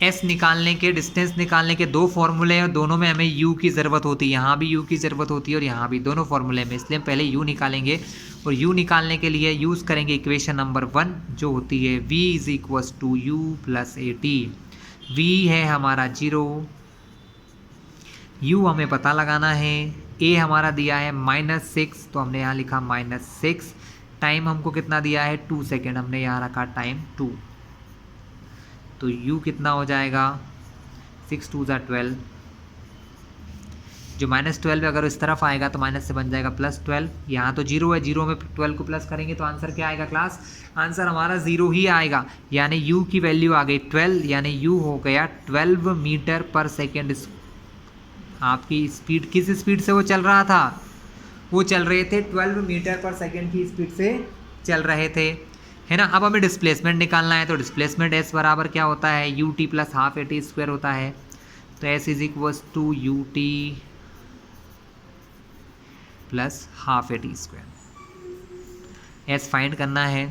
एस निकालने के, डिस्टेंस निकालने के 2 फॉर्मूले हैं और दोनों में हमें यू की ज़रूरत होती है। यहाँ भी यू की ज़रूरत होती है और यहाँ भी, दोनों फॉर्मूले में। इसलिए हम पहले यू निकालेंगे और यू निकालने के लिए यूज़ करेंगे इक्वेशन नंबर 1 जो होती है v = u + at। v है हमारा 0, u हमें पता लगाना है, ए हमारा दिया है -6, तो हमने यहाँ लिखा -6। टाइम हमको कितना दिया है 2 सेकेंड, हमने यहाँ रखा टाइम 2। तो u कितना हो जाएगा 6 2 = 12। जो -12 अगर इस तरफ आएगा तो माइनस से बन जाएगा +12। यहाँ तो 0 है, 0 में 12 को प्लस करेंगे तो आंसर क्या आएगा क्लास? आंसर हमारा 0 ही आएगा, यानी u की वैल्यू आ गई 12, यानी u हो गया 12 मीटर पर सेकेंड। आपकी स्पीड किस स्पीड से वो चल रहा था? वो चल रहे थे 12 मीटर पर सेकेंड की स्पीड से चल रहे थे, है ना। अब हमें डिस्प्लेसमेंट निकालना है, तो डिस्प्लेसमेंट s बराबर क्या होता है? ut + ½ at² होता है। तो s = ut + ½ at²। s find करना है,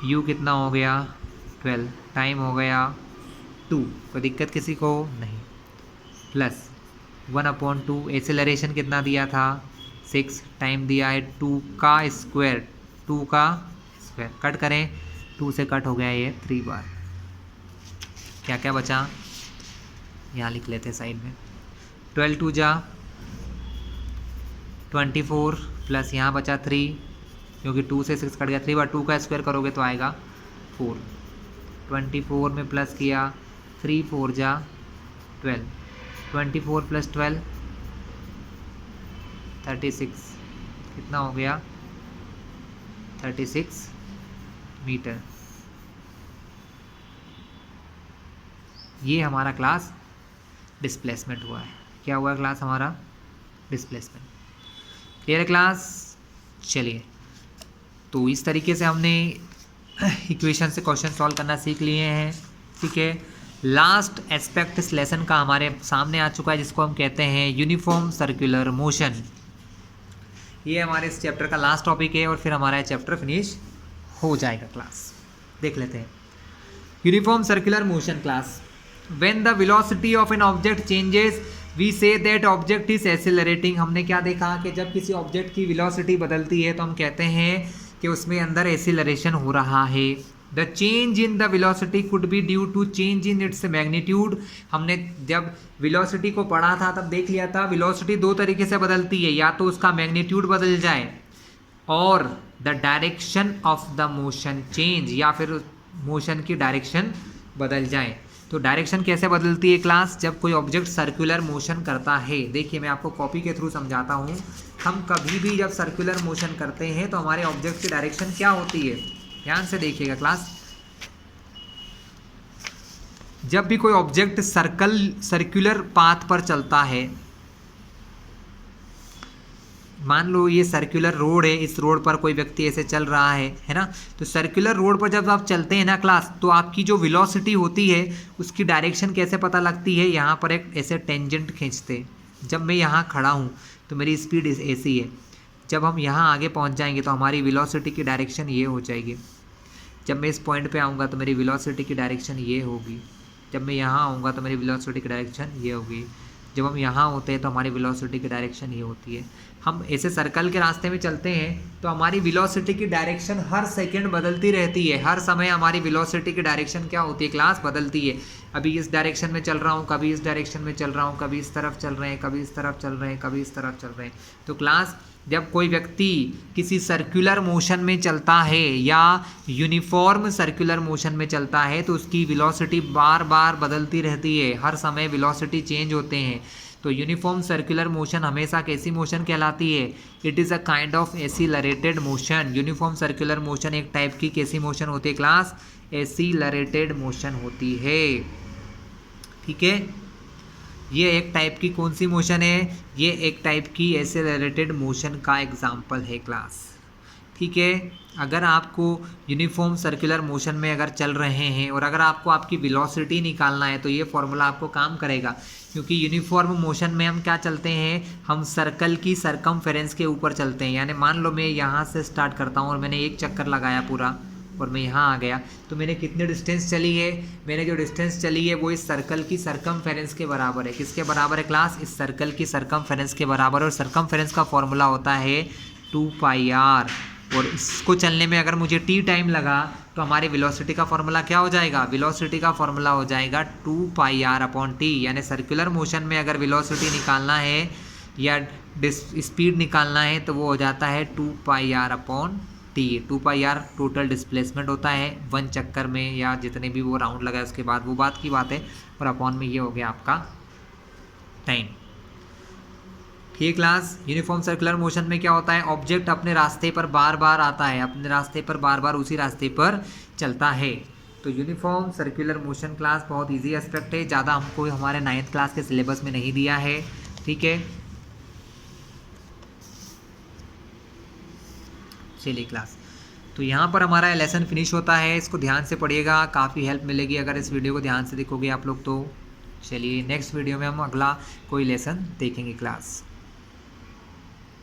u कितना हो गया 12, टाइम हो गया 2, कोई दिक्कत किसी को नहीं, प्लस 1/2। एक्सेलरेशन कितना दिया था 6, टाइम दिया है 2 का स्क्वायर, 2 का स्क्वायर। कट करें, 2 से कट हो गया ये 3 बार। क्या क्या बचा यहाँ लिख लेते हैं साइड में। 12 2 = 24 प्लस यहाँ बचा 3, क्योंकि 2 से 6 कट गया। 3 बार 2 का स्क्वायर करोगे तो आएगा 4। 24 में प्लस किया, 3 4 = 12। 24 + 12 36, कितना हो गया 36 मीटर। ये हमारा क्लास डिस्प्लेसमेंट हुआ है। क्या हुआ क्लास हमारा? डिस्प्लेसमेंट। क्लियर है क्लास? चलिए, तो इस तरीके से हमने इक्वेशन से क्वेश्चन सॉल्व करना सीख लिए हैं, ठीक है। लास्ट एस्पेक्ट इस लेसन का हमारे सामने आ चुका है, जिसको हम कहते हैं यूनिफॉर्म सर्कुलर मोशन। ये हमारे इस चैप्टर का लास्ट टॉपिक है और फिर हमारा चैप्टर फिनिश हो जाएगा क्लास। देख लेते हैं uniform circular motion class. When the velocity of an object changes we say that object is accelerating. हमने क्या देखा कि जब किसी ऑब्जेक्ट की वेलोसिटी बदलती है तो हम कहते हैं कि उसमें अंदर एक्सेलरेशन हो रहा है। The change in the velocity could be due to change in its magnitude. हमने जब वेलोसिटी को पढ़ा था तब देख लिया था वेलोसिटी दो तरीके से बदलती है, या तो उसका मैग्नीट्यूड बदल जाए और the direction of the motion change, या फिर मोशन की डायरेक्शन बदल जाए। तो डायरेक्शन कैसे बदलती है क्लास? जब कोई ऑब्जेक्ट सर्कुलर मोशन करता है। देखिए मैं आपको कॉपी के थ्रू समझाता हूँ। हम कभी भी जब सर्कुलर मोशन करते हैं तो हमारे ऑब्जेक्ट की डायरेक्शन क्या होती है, ध्यान से देखिएगा क्लास। जब भी कोई ऑब्जेक्ट सर्कुलर पाथ पर चलता है, मान लो ये सर्कुलर रोड है, इस रोड पर कोई व्यक्ति ऐसे चल रहा है ना। तो सर्कुलर रोड पर जब आप चलते हैं ना क्लास, तो आपकी जो वेलोसिटी होती है उसकी डायरेक्शन कैसे पता लगती है? यहाँ पर एक ऐसे टेंजेंट खींचते हैं। जब मैं यहाँ खड़ा हूँ तो मेरी स्पीड ऐसी है, जब हम यहाँ आगे पहुँच जाएंगे तो हमारी वेलोसिटी की डायरेक्शन ये हो जाएगी। जब मैं इस पॉइंट पे आऊँगा तो मेरी वेलोसिटी की डायरेक्शन ये होगी। जब मैं यहाँ आऊँगा तो मेरी वेलोसिटी की डायरेक्शन ये होगी। जब हम यहाँ होते हैं तो हमारी वेलोसिटी की डायरेक्शन ये होती है। हम ऐसे सर्कल के रास्ते में चलते हैं तो हमारी वेलोसिटी की डायरेक्शन हर सेकंड बदलती रहती है। हर समय हमारी वेलोसिटी की डायरेक्शन क्या होती है क्लास? बदलती है। अभी इस डायरेक्शन में चल रहा हूँ, कभी इस डायरेक्शन में चल रहा हूँ, कभी इस तरफ चल रहे हैं, कभी इस तरफ चल रहे हैं, कभी इस तरफ चल रहे हैं। तो क्लास जब कोई व्यक्ति किसी सर्कुलर मोशन में चलता है या यूनिफॉर्म सर्कुलर मोशन में चलता है तो उसकी वेलोसिटी बार बार बदलती रहती है। हर समय वेलोसिटी चेंज होते हैं। तो यूनिफॉर्म सर्कुलर मोशन हमेशा कैसी मोशन कहलाती है? It is a kind of accelerated motion. Uniform circular motion एक टाइप की कैसी मोशन होती है क्लास? एसिलरेटेड मोशन होती है, ठीक है। ये एक टाइप की कौन सी मोशन है? ये एक टाइप की एसिलरेटेड मोशन का एग्जाम्पल है क्लास, ठीक है। अगर आपको यूनिफॉर्म सर्कुलर मोशन में अगर चल रहे हैं और अगर आपको आपकी वेलोसिटी निकालना है तो ये फॉर्मूला आपको काम करेगा, क्योंकि यूनिफॉर्म मोशन में हम क्या चलते हैं? हम सर्कल की सरकमफेरेंस के ऊपर चलते हैं। यानी मान लो मैं यहाँ से स्टार्ट करता हूँ और मैंने एक चक्कर लगाया पूरा और मैं यहाँ आ गया, तो मैंने कितनी डिस्टेंस चली है? मैंने जो डिस्टेंस चली है वो इस सर्कल की सरकमफेरेंस के बराबर है। किसके बराबर है क्लास? इस सर्कल की सरकमफेरेंस के बराबर। और सरकमफेरेंस का फॉर्मूला होता है 2πr। और इसको चलने में अगर मुझे t टाइम लगा तो हमारी वेलोसिटी का फॉर्मूला क्या हो जाएगा? वेलोसिटी का फॉर्मूला हो जाएगा 2πr/t। यानी सर्कुलर मोशन में अगर वेलोसिटी निकालना है या स्पीड निकालना है तो वो हो जाता है 2πr/t। 2πr टोटल डिस्प्लेसमेंट होता है 1 चक्कर में, या जितने भी वो राउंड लगाए उसके बाद, वो बात की बात है। और अपॉन में ये हो गया आपका टाइम। ठीक है क्लास। यूनिफॉर्म सर्कुलर मोशन में क्या होता है, ऑब्जेक्ट अपने रास्ते पर बार बार आता है, अपने रास्ते पर बार बार उसी रास्ते पर चलता है। तो यूनिफॉर्म सर्कुलर मोशन क्लास बहुत इजी एस्पेक्ट है, ज़्यादा हमको हमारे 9th क्लास के सिलेबस में नहीं दिया है। ठीक है, चलिए क्लास, तो यहाँ पर हमारा लेसन फिनिश होता है। इसको ध्यान से पढ़िएगा, काफ़ी हेल्प मिलेगी अगर इस वीडियो को ध्यान से देखोगे आप लोग तो। चलिए नेक्स्ट वीडियो में हम अगला कोई लेसन देखेंगे क्लास।